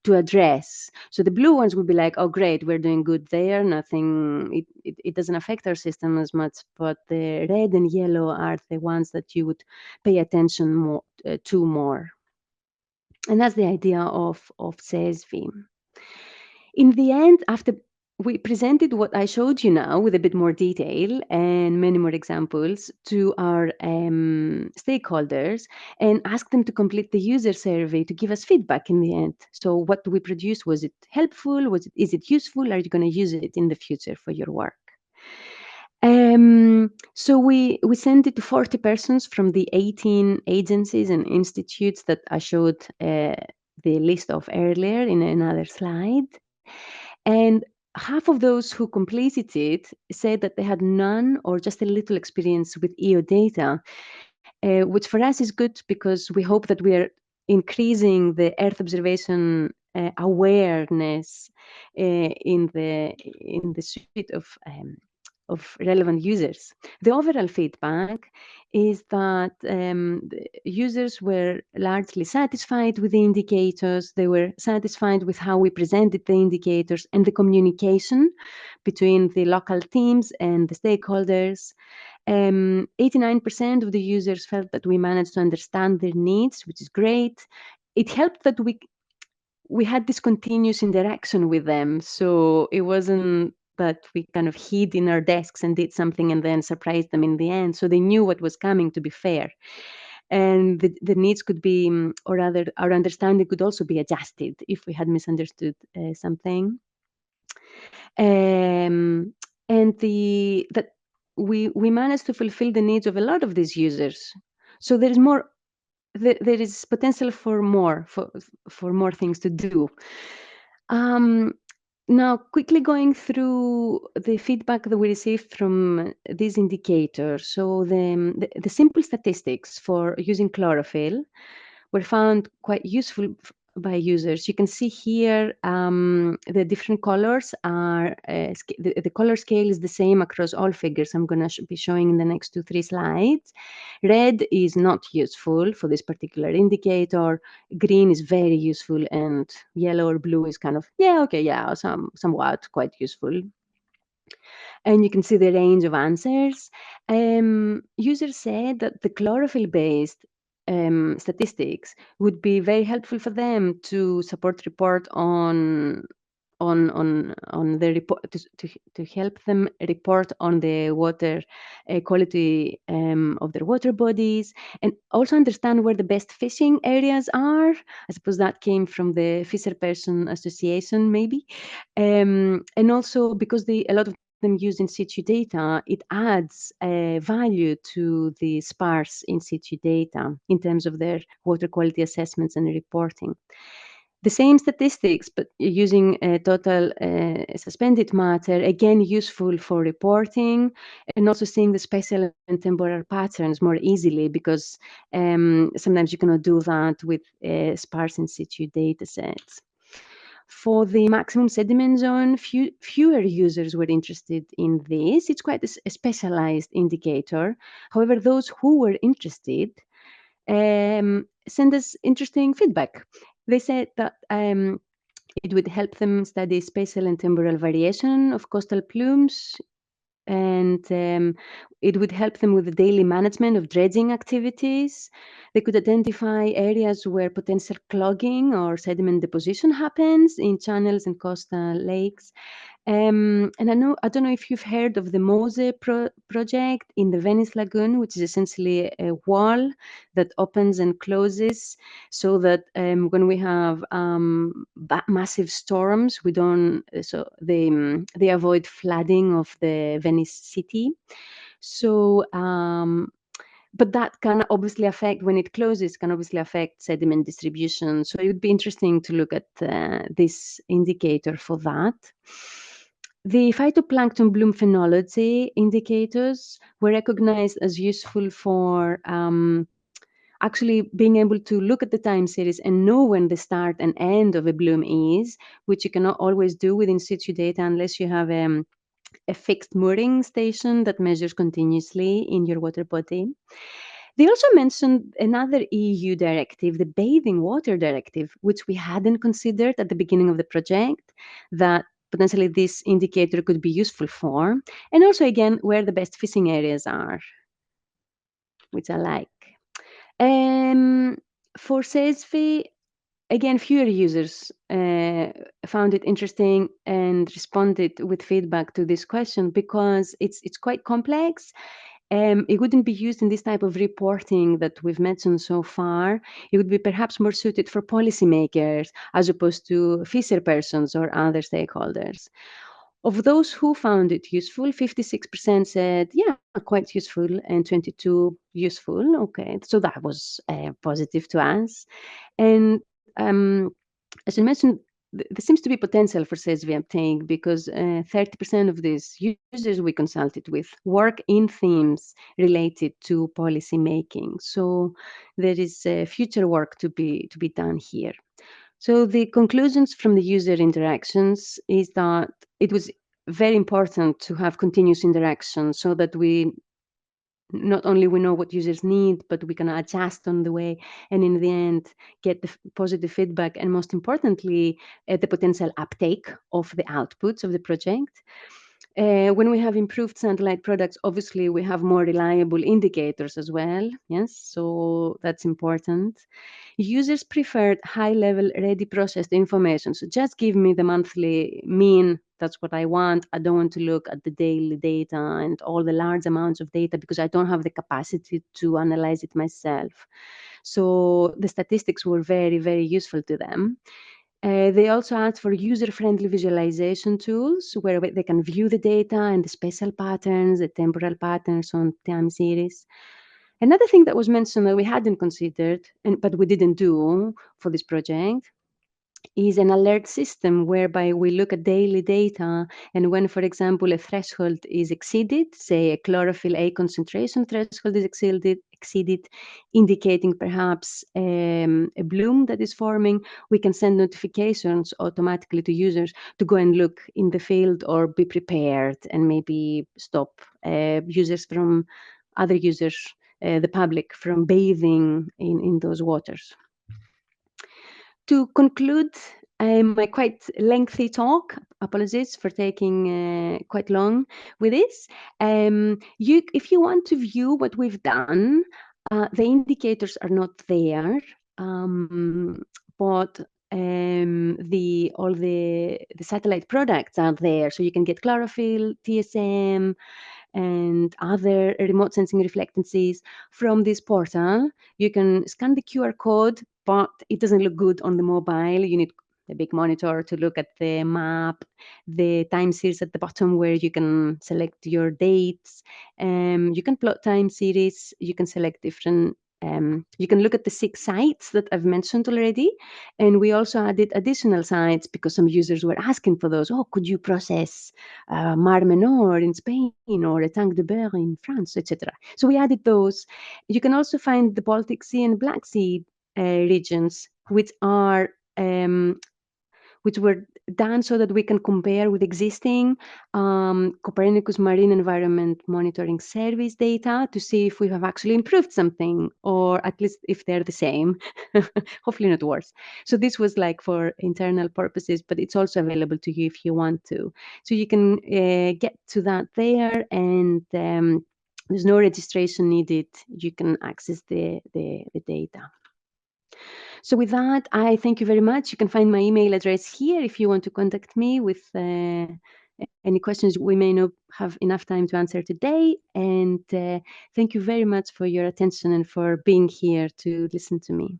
to address. So the blue ones would be like, oh, great, we're doing good there. Nothing, it doesn't affect our system as much. But the red and yellow are the ones that you would pay attention more, to more. And that's the idea of CESV. In the end, after we presented what I showed you now with a bit more detail and many more examples to our stakeholders and asked them to complete the user survey to give us feedback in the end. So what we produced, was it helpful? Is it useful? Are you going to use it in the future for your work? So we sent it to 40 persons from the 18 agencies and institutes that I showed the list of earlier in another slide. And half of those who completed it said that they had none or just a little experience with EO data, which for us is good because we hope that we are increasing the Earth observation awareness in the suite of relevant users. The overall feedback is that the users were largely satisfied with the indicators. They were satisfied with how we presented the indicators and the communication between the local teams and the stakeholders. 89% of the users felt that we managed to understand their needs, which is great. It helped that we had this continuous interaction with them. So it wasn't that we kind of hid in our desks and did something and then surprised them in the end. So they knew what was coming, to be fair. And the needs could be, or rather, our understanding could also be adjusted if we had misunderstood something. And that we managed to fulfill the needs of a lot of these users. So there is more. There is potential for more things to do. Now, quickly going through the feedback that we received from these indicators. So the simple statistics for using chlorophyll were found quite useful by users. You can see here the different colors are, the color scale is the same across all figures I'm going to be showing in the next 2-3 slides. Red is not useful for this particular indicator. Green is very useful, and yellow or blue is kind of, somewhat quite useful. And you can see the range of answers. Users said that the chlorophyll-based statistics would be very helpful for them to support report on the report to help them report on the water quality of their water bodies, and also understand where the best fishing areas are. I suppose that came from the Fisher Person Association, maybe, and also because a lot of them use in situ data, it adds value to the sparse in situ data in terms of their water quality assessments and reporting. The same statistics, but using total suspended matter, again useful for reporting and also seeing the spatial and temporal patterns more easily, because sometimes you cannot do that with sparse in situ data sets. For the maximum sediment zone, fewer users were interested in this. It's quite a specialized indicator. However, those who were interested sent us interesting feedback. They said that it would help them study spatial and temporal variation of coastal plumes, and it would help them with the daily management of dredging activities. They could identify areas where potential clogging or sediment deposition happens in channels and coastal lakes. And I don't know if you've heard of the MOSE project in the Venice Lagoon, which is essentially a wall that opens and closes so that when we have massive storms, they avoid flooding of the Venice city. So but that can obviously affect, when it closes, can obviously affect sediment distribution. So it would be interesting to look at this indicator for that. The phytoplankton bloom phenology indicators were recognized as useful for actually being able to look at the time series and know when the start and end of a bloom is, which you cannot always do with in situ data unless you have a fixed mooring station that measures continuously in your water body. They also mentioned another EU directive, the Bathing Water Directive, which we hadn't considered at the beginning of the project, that potentially this indicator could be useful for. And also, again, where the best fishing areas are, which I like. For SESV, again, fewer users found it interesting and responded with feedback to this question because it's quite complex. It wouldn't be used in this type of reporting that we've mentioned so far. It would be perhaps more suited for policymakers as opposed to fisher persons or other stakeholders. Of those who found it useful, 56% said, yeah, quite useful, and 22 useful. Okay, so that was positive to us. And as I mentioned, there seems to be potential for SESV uptake because 30% of these users we consulted with work in themes related to policy making. So there is future work to be done here. So the conclusions from the user interactions is that it was very important to have continuous interaction so that we not only we know what users need, but we can adjust on the way, and in the end get the positive feedback, and most importantly, the potential uptake of the outputs of the project. When we have improved satellite products, obviously we have more reliable indicators as well. Yes, so that's important. Users preferred high-level, ready processed information. So just give me the monthly mean. That's what I want. I don't want to look at the daily data and all the large amounts of data because I don't have the capacity to analyze it myself. So the statistics were very, very useful to them. They also asked for user-friendly visualization tools where they can view the data and the spatial patterns, the temporal patterns on time series. Another thing that was mentioned that we hadn't considered, but we didn't do for this project, is an alert system whereby we look at daily data, and when, for example, a threshold is exceeded, say a chlorophyll A concentration threshold is exceeded, indicating perhaps a bloom that is forming, we can send notifications automatically to users to go and look in the field or be prepared and maybe stop other users, the public, from bathing in those waters. To conclude my quite lengthy talk, apologies for taking quite long with this. If you want to view what we've done, the indicators are not there, but all the satellite products are there. So you can get chlorophyll, TSM, and other remote sensing reflectancies from this portal. You can scan the QR code, but it doesn't look good on the mobile. You need a big monitor to look at the map, the time series at the bottom where you can select your dates. You can plot time series. You can select different you can look at the 6 sites that I've mentioned already. And we also added additional sites because some users were asking for those. Oh, could you process Mar Menor in Spain or a Tank de Beurre in France, etc. So we added those. You can also find the Baltic Sea and Black Sea regions, which were done so that we can compare with existing Copernicus Marine Environment Monitoring Service data to see if we have actually improved something, or at least if they're the same, hopefully not worse. So this was like for internal purposes, but it's also available to you if you want to. So you can get to that there, and there's no registration needed. You can access the data. So with that, I thank you very much. You can find my email address here if you want to contact me with any questions we may not have enough time to answer today. And thank you very much for your attention and for being here to listen to me.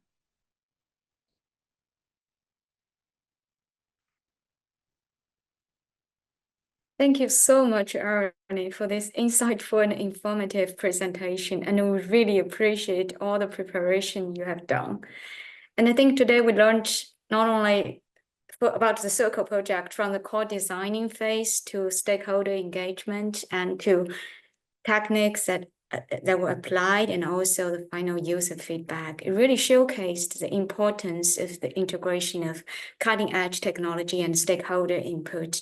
Thank you so much, Arnie, for this insightful and informative presentation. And we really appreciate all the preparation you have done. And I think today we learned not only about the Circle project from the core designing phase to stakeholder engagement and to techniques that were applied and also the final user feedback. It really showcased the importance of the integration of cutting edge technology and stakeholder input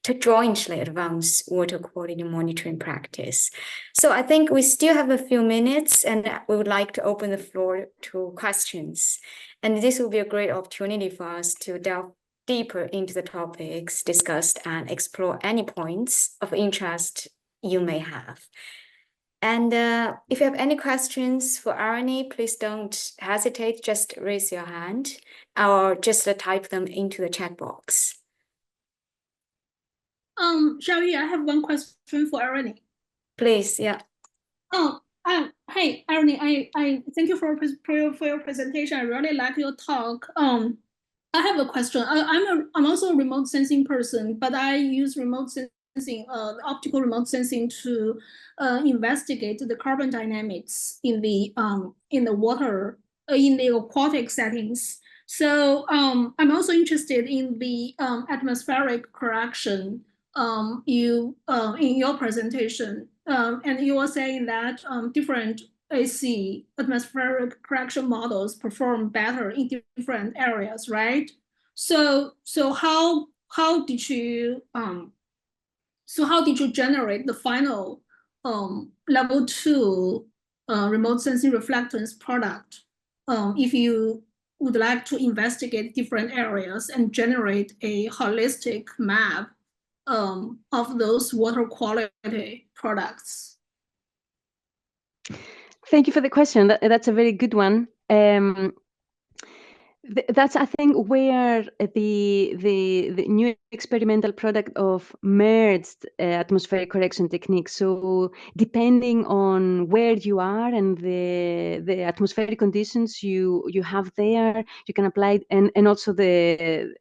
to jointly advance water quality monitoring practice. So I think we still have a few minutes and we would like to open the floor to questions. And this will be a great opportunity for us to delve deeper into the topics discussed and explore any points of interest you may have. And if you have any questions for Arnie, please don't hesitate, just raise your hand or just type them into the chat box. Xiaoyi, I have one question for Arnie. Please, yeah. Hey, Arnie, I thank you for your presentation. I really like your talk. I have a question. I'm also a remote sensing person, but I use remote sensing, optical remote sensing to investigate the carbon dynamics in the water, in the aquatic settings. So I'm also interested in the atmospheric correction in your presentation, and you were saying that different AC atmospheric correction models perform better in different areas, right? So how did you generate the final level 2 remote sensing reflectance product if you would like to investigate different areas and generate a holistic map of those water quality products? Thank you for the question. That's a very good one. That's, I think, where the new experimental product of merged atmospheric correction techniques. So depending on where you are and the atmospheric conditions you have there, you can apply, and also the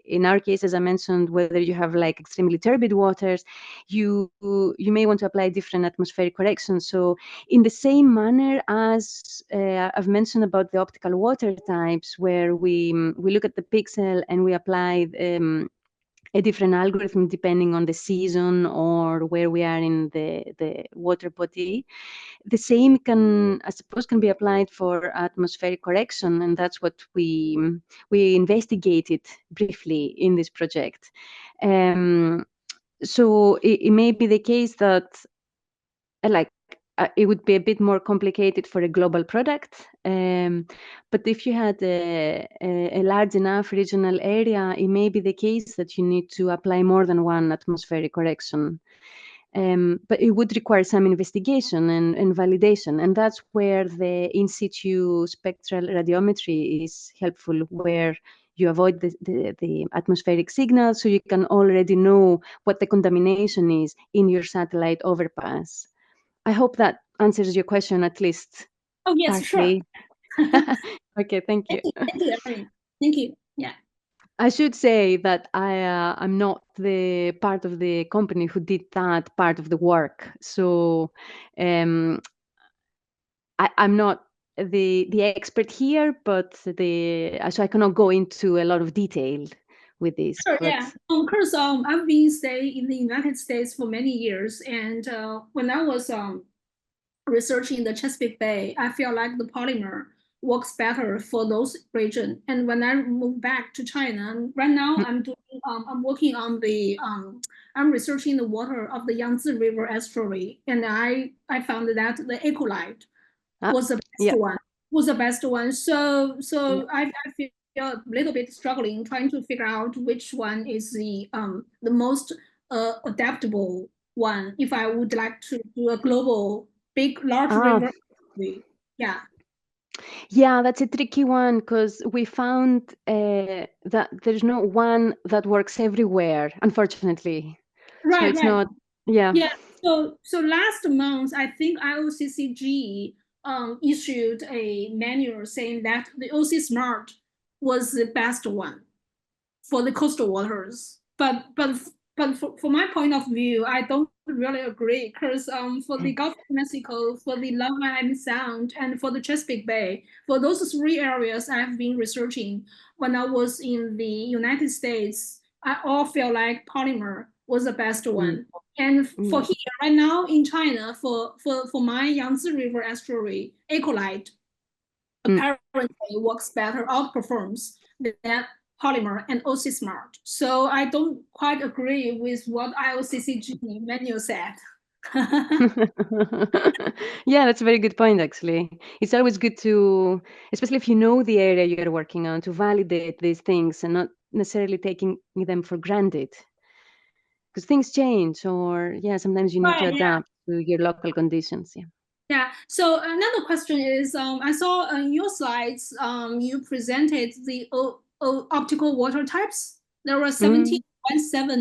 in our case, as I mentioned, whether you have like extremely turbid waters, you may want to apply different atmospheric corrections. So in the same manner as I've mentioned about the optical water types, where we look at the pixel and we apply a different algorithm depending on the season or where we are in the water body. The same I suppose, can be applied for atmospheric correction, and that's what we investigated briefly in this project. So it may be the case that, it would be a bit more complicated for a global product, but if you had a large enough regional area, it may be the case that you need to apply more than one atmospheric correction. But it would require some investigation and validation, and that's where the in situ spectral radiometry is helpful, where you avoid the atmospheric signal, so you can already know what the contamination is in your satellite overpass. I hope that answers your question, at least. Oh, yes, partly. Sure. Okay, thank you. Thank you, Erin. Thank you. Yeah. I should say that I'm not the part of the company who did that part of the work. So I'm not the expert here, but so I cannot go into a lot of detail with this. Sure, but... yeah. Of course, I've been staying in the United States for many years, and when I was researching the Chesapeake Bay, I feel like the polymer works better for those regions. And when I moved back to China, right now I'm working on I'm researching the water of the Yangtze River estuary, and I found that the Ecolite was the best one. Was the best one. So I feel a little bit struggling trying to figure out which one is the most adaptable one if I would like to do a global large river. Yeah. Yeah, that's a tricky one, because we found that there's no one that works everywhere, unfortunately. Right, so it's not. Yeah. So last month, I think IOCCG issued a manual saying that the OC Smart was the best one for the coastal waters. for my point of view, I don't really agree because for the Gulf of Mexico, for the Long Island Sound, and for the Chesapeake Bay, for those three areas I've been researching when I was in the United States, I all feel like polymer was the best one. And for here right now in China, for my Yangtze River estuary, Ecolite apparently works better, outperforms than polymer and OC Smart. So I don't quite agree with what IOCCG manual said. Yeah, that's a very good point, actually. It's always good to, especially if you know the area you're working on, to validate these things and not necessarily taking them for granted. Because things change, or yeah, sometimes you need to adapt to your local conditions. Yeah. Yeah. So another question is, I saw in your slides, you presented the optical water types. There were 17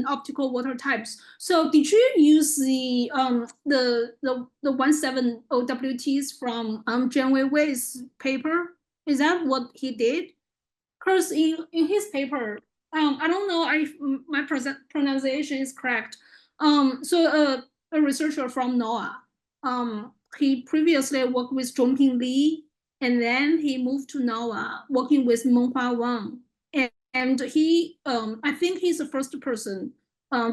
optical water types. So did you use the 17 OWTs from Jian Weiwei's paper? Is that what he did? Because in his paper, I don't know if my pronunciation is correct. So a researcher from NOAA, he previously worked with Zhongping Li, and then he moved to NOAA, working with Menghua Wang. And he, I think he's the first person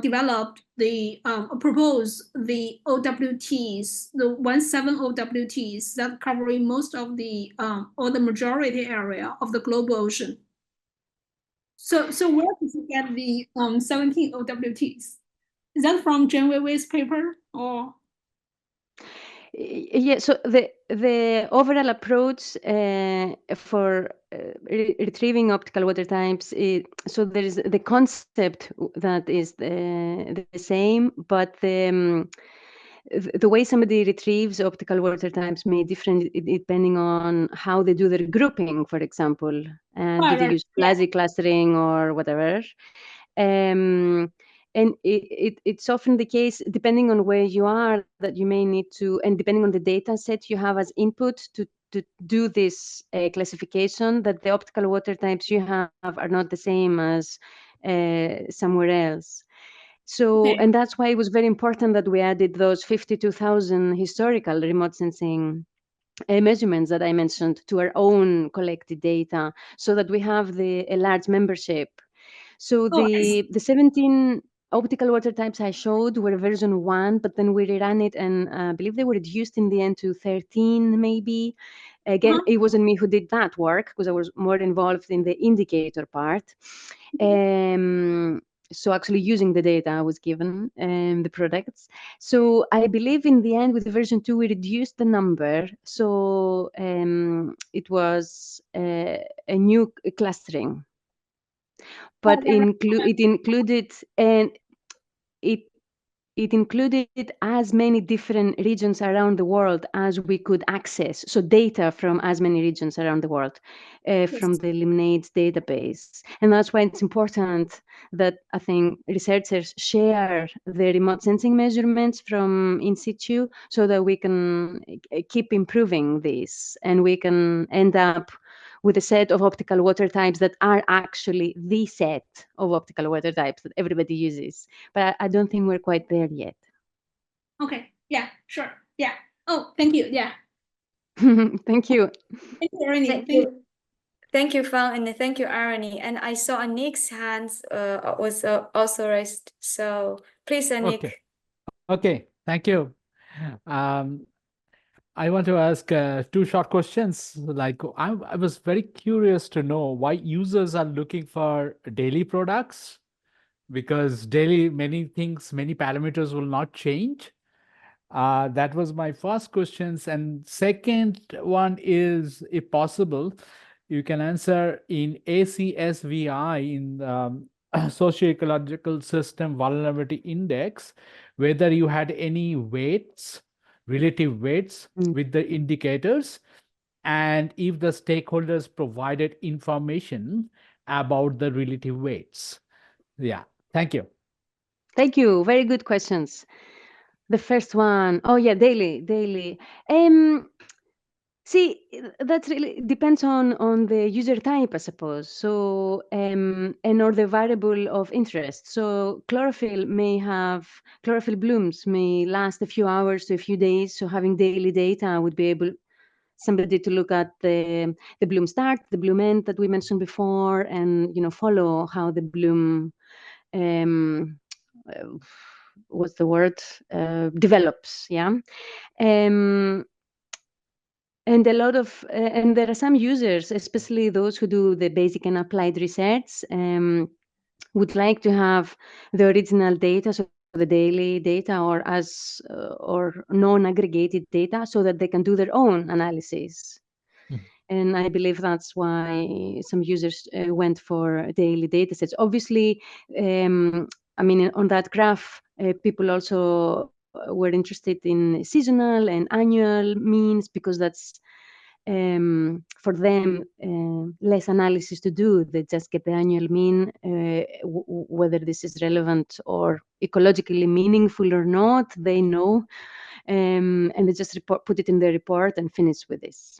developed the proposed the OWTs, the 17 OWTs that covering most of the or the majority area of the global ocean. So where did you get the 17 OWTs? Is that from Jian Weiwei's paper or? Yeah, so the overall approach for retrieving optical water types, so there is the concept that is the same, but the way somebody retrieves optical water types may differ depending on how they do their grouping, for example. Do they use fuzzy clustering or whatever? And it's often the case, depending on where you are, that you may need to, and depending on the data set you have as input to do this classification, that the optical water types you have are not the same as somewhere else. So, and that's why it was very important that we added those 52,000 historical remote sensing measurements that I mentioned to our own collected data, so that we have a large membership. So the 17 optical water types I showed were version 1, but then we reran it, and I believe they were reduced in the end to 13, maybe. Again, it wasn't me who did that work, because I was more involved in the indicator part. So actually using the data I was given, the products. So I believe in the end with version 2, we reduced the number. So it was a new clustering. But it included, and it included as many different regions around the world as we could access. So data from as many regions around the world, from the Lemonades database. And that's why it's important that I think researchers share the remote sensing measurements from in situ, so that we can keep improving this, and we can end up with a set of optical water types that are actually the set of optical water types that everybody uses. But I don't think we're quite there yet. Okay. Yeah, sure. Yeah. Oh, thank you. Yeah. Thank you. Thank you, Irene. Thank you. Thank you, Fang, and thank you, Irene. And I saw Nick's hands was also raised. So please, Nick. Okay, thank you. I want to ask two short questions. Like, I was very curious to know why users are looking for daily products, because daily many parameters will not change. That was my first questions. And second one is, if possible, you can answer in ACSVI, in the Socioecological System Vulnerability Index, whether you had any weights, relative weights with the indicators, and if the stakeholders provided information about the relative weights. Yeah, thank you. Thank you. Very good questions. The first one, oh yeah, daily. See, that really depends on the user type, I suppose. So, and or the variable of interest. So, chlorophyll blooms may last a few hours to a few days. So, having daily data would be able somebody to look at the bloom start, the bloom end that we mentioned before, and follow how the bloom uh, what's the word develops. Yeah. And a lot of and there are some users, especially those who do the basic and applied research, would like to have the original data, so the daily data, or as or non-aggregated data, so that they can do their own analysis. And I believe that's why some users went for daily data sets. Obviously, I mean, on that graph, people also were interested in seasonal and annual means, because that's for them less analysis to do. They just get the annual mean, whether this is relevant or ecologically meaningful or not, they know, and they just put it in the report and finish with this.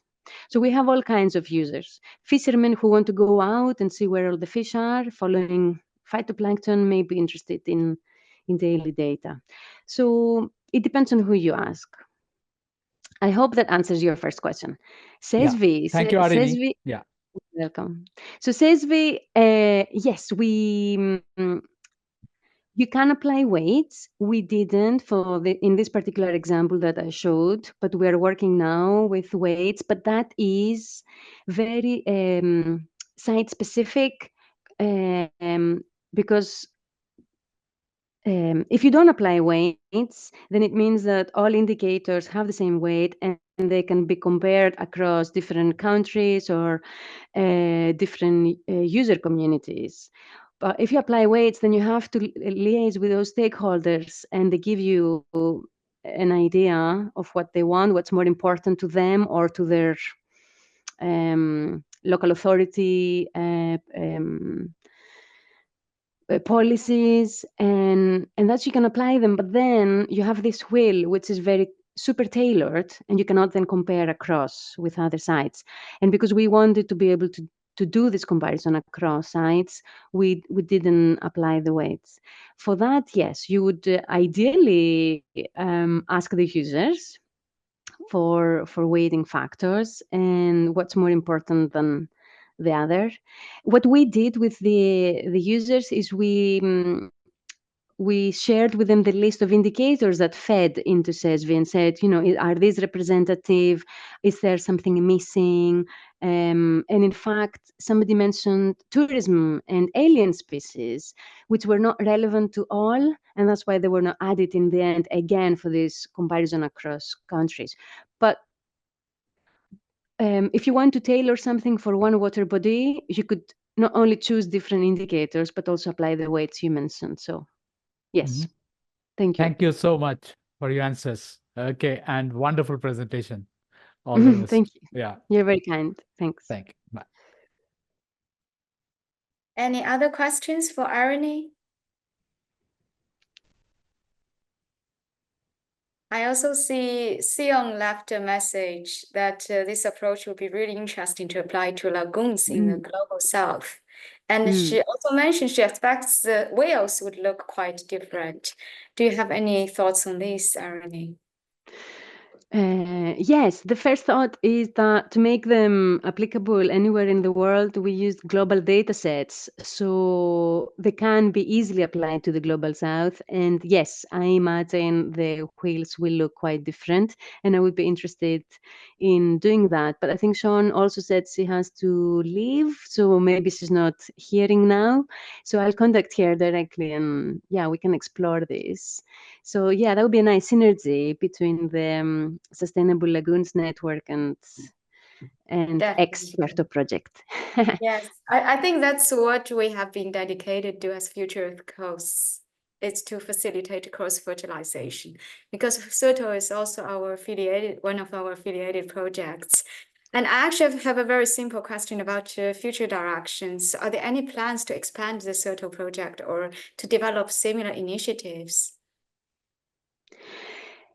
So we have all kinds of users. Fishermen who want to go out and see where all the fish are, following phytoplankton, may be interested in daily data. So it depends on who you ask. I hope that answers your first question. Sesvi, Thank you, Arini. Yeah. Welcome. So Sesvi, yes, you can apply weights. We didn't in this particular example that I showed, but we are working now with weights. But that is very site specific, because if you don't apply weights, then it means that all indicators have the same weight, and they can be compared across different countries or different user communities. But if you apply weights, then you have to liaise with those stakeholders, and they give you an idea of what they want, what's more important to them or to their local authority policies, and that you can apply them. But then you have this wheel which is very super tailored, and you cannot then compare across with other sites. And because we wanted to be able to do this comparison across sites, we didn't apply the weights. For that, yes, you would ideally ask the users for weighting factors and what's more important than the other. What we did with the users is we shared with them the list of indicators that fed into SESV and said, are these representative? Is there something missing? And in fact, somebody mentioned tourism and alien species, which were not relevant to all, and that's why they were not added in the end, again, for this comparison across countries. But if you want to tailor something for one water body, you could not only choose different indicators, but also apply the weights you mentioned. So, yes. Thank you. Thank you so much for your answers. Okay, and wonderful presentation. All the best. Thank you. Yeah. You're very kind. Thanks. Thank you. Bye. Any other questions for Arini? I also see Sion left a message that this approach will be really interesting to apply to lagoons in the global south. And she also mentioned she expects the whales would look quite different. Do you have any thoughts on this, Arini? Yes, the first thought is that to make them applicable anywhere in the world, we used global data sets, so they can be easily applied to the global south. And yes, I imagine the whales will look quite different, and I would be interested in doing that. But I think Sean also said she has to leave, so maybe she's not hearing now. So I'll contact her directly, and yeah, we can explore this. So yeah, that would be a nice synergy between the Sustainable Lagoons Network and Experto project. Yes, I think that's what we have been dedicated to as Future of Coasts. It's to facilitate cross-fertilization, because Soto is also one of our affiliated projects. And I actually have a very simple question about future directions. Are there any plans to expand the Soto project or to develop similar initiatives?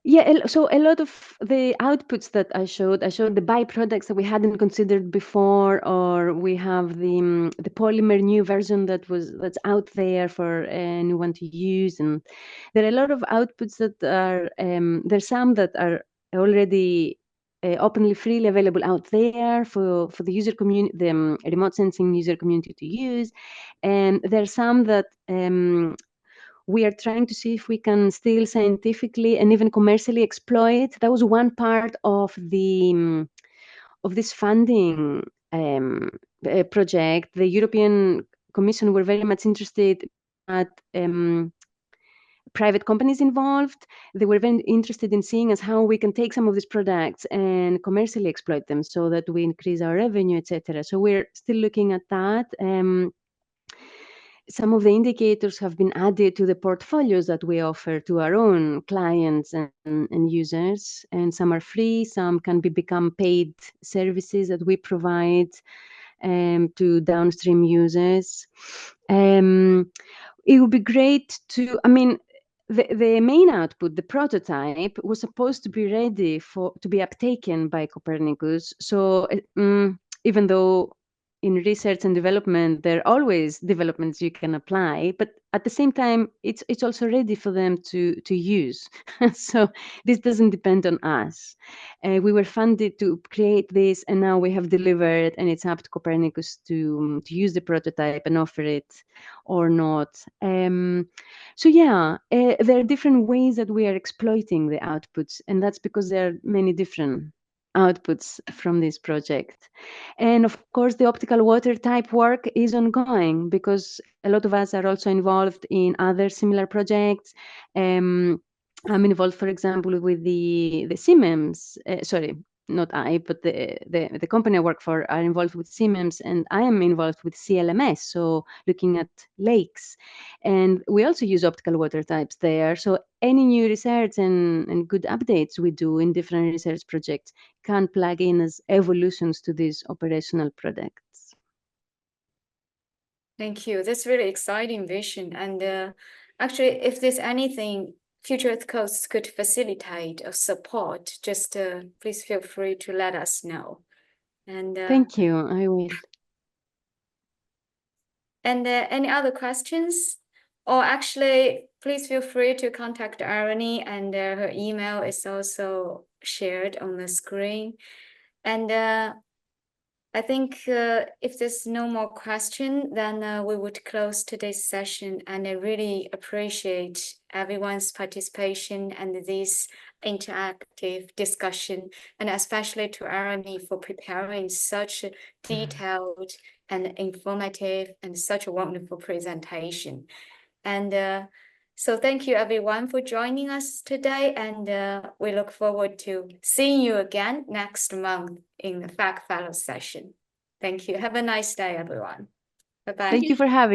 Yeah, so a lot of the outputs that I showed the byproducts that we hadn't considered before, or we have the polymer new version that's out there for anyone to use, and there are a lot of outputs that are there's some that are already openly, freely available out there for the user community, the remote sensing user community to use, and there are some that we are trying to see if we can still scientifically and even commercially exploit. That was one part of this funding project. The European Commission were very much interested at private companies involved. They were very interested in seeing as how we can take some of these products and commercially exploit them so that we increase our revenue, etc. So we're still looking at that. Some of the indicators have been added to the portfolios that we offer to our own clients and users, and some are free, some can become paid services that we provide to downstream users. It would be great to, the main output, the prototype, was supposed to be ready to be uptaken by Copernicus. So even though in research and development, there are always developments you can apply, but at the same time, it's also ready for them to use. So this doesn't depend on us. We were funded to create this, and now we have delivered, and it's up to Copernicus to use the prototype and offer it or not. So yeah, there are different ways that we are exploiting the outputs, and that's because there are many different outputs from this project. And of course, the optical water type work is ongoing because a lot of us are also involved in other similar projects. I'm involved, for example, with the CMIMS, sorry, not I, but the company I work for are involved with CMIMS, and I am involved with CLMS, so looking at lakes. And we also use optical water types there. So any new research and good updates we do in different research projects can plug in as evolutions to these operational products. Thank you. That's really exciting vision. And actually, if there's anything Future Earth Coast could facilitate or support, just please feel free to let us know. And thank you. I will. And any other questions? Or actually, please feel free to contact Irony, and her email is also shared on the screen. And I think if there's no more question, then we would close today's session. And I really appreciate everyone's participation and this interactive discussion, and especially to Irony for preparing such a detailed and informative and such a wonderful presentation. And so thank you everyone for joining us today, and we look forward to seeing you again next month in the FEC Fellow session. Thank you. Have a nice day, everyone. Bye-bye. Thank you for having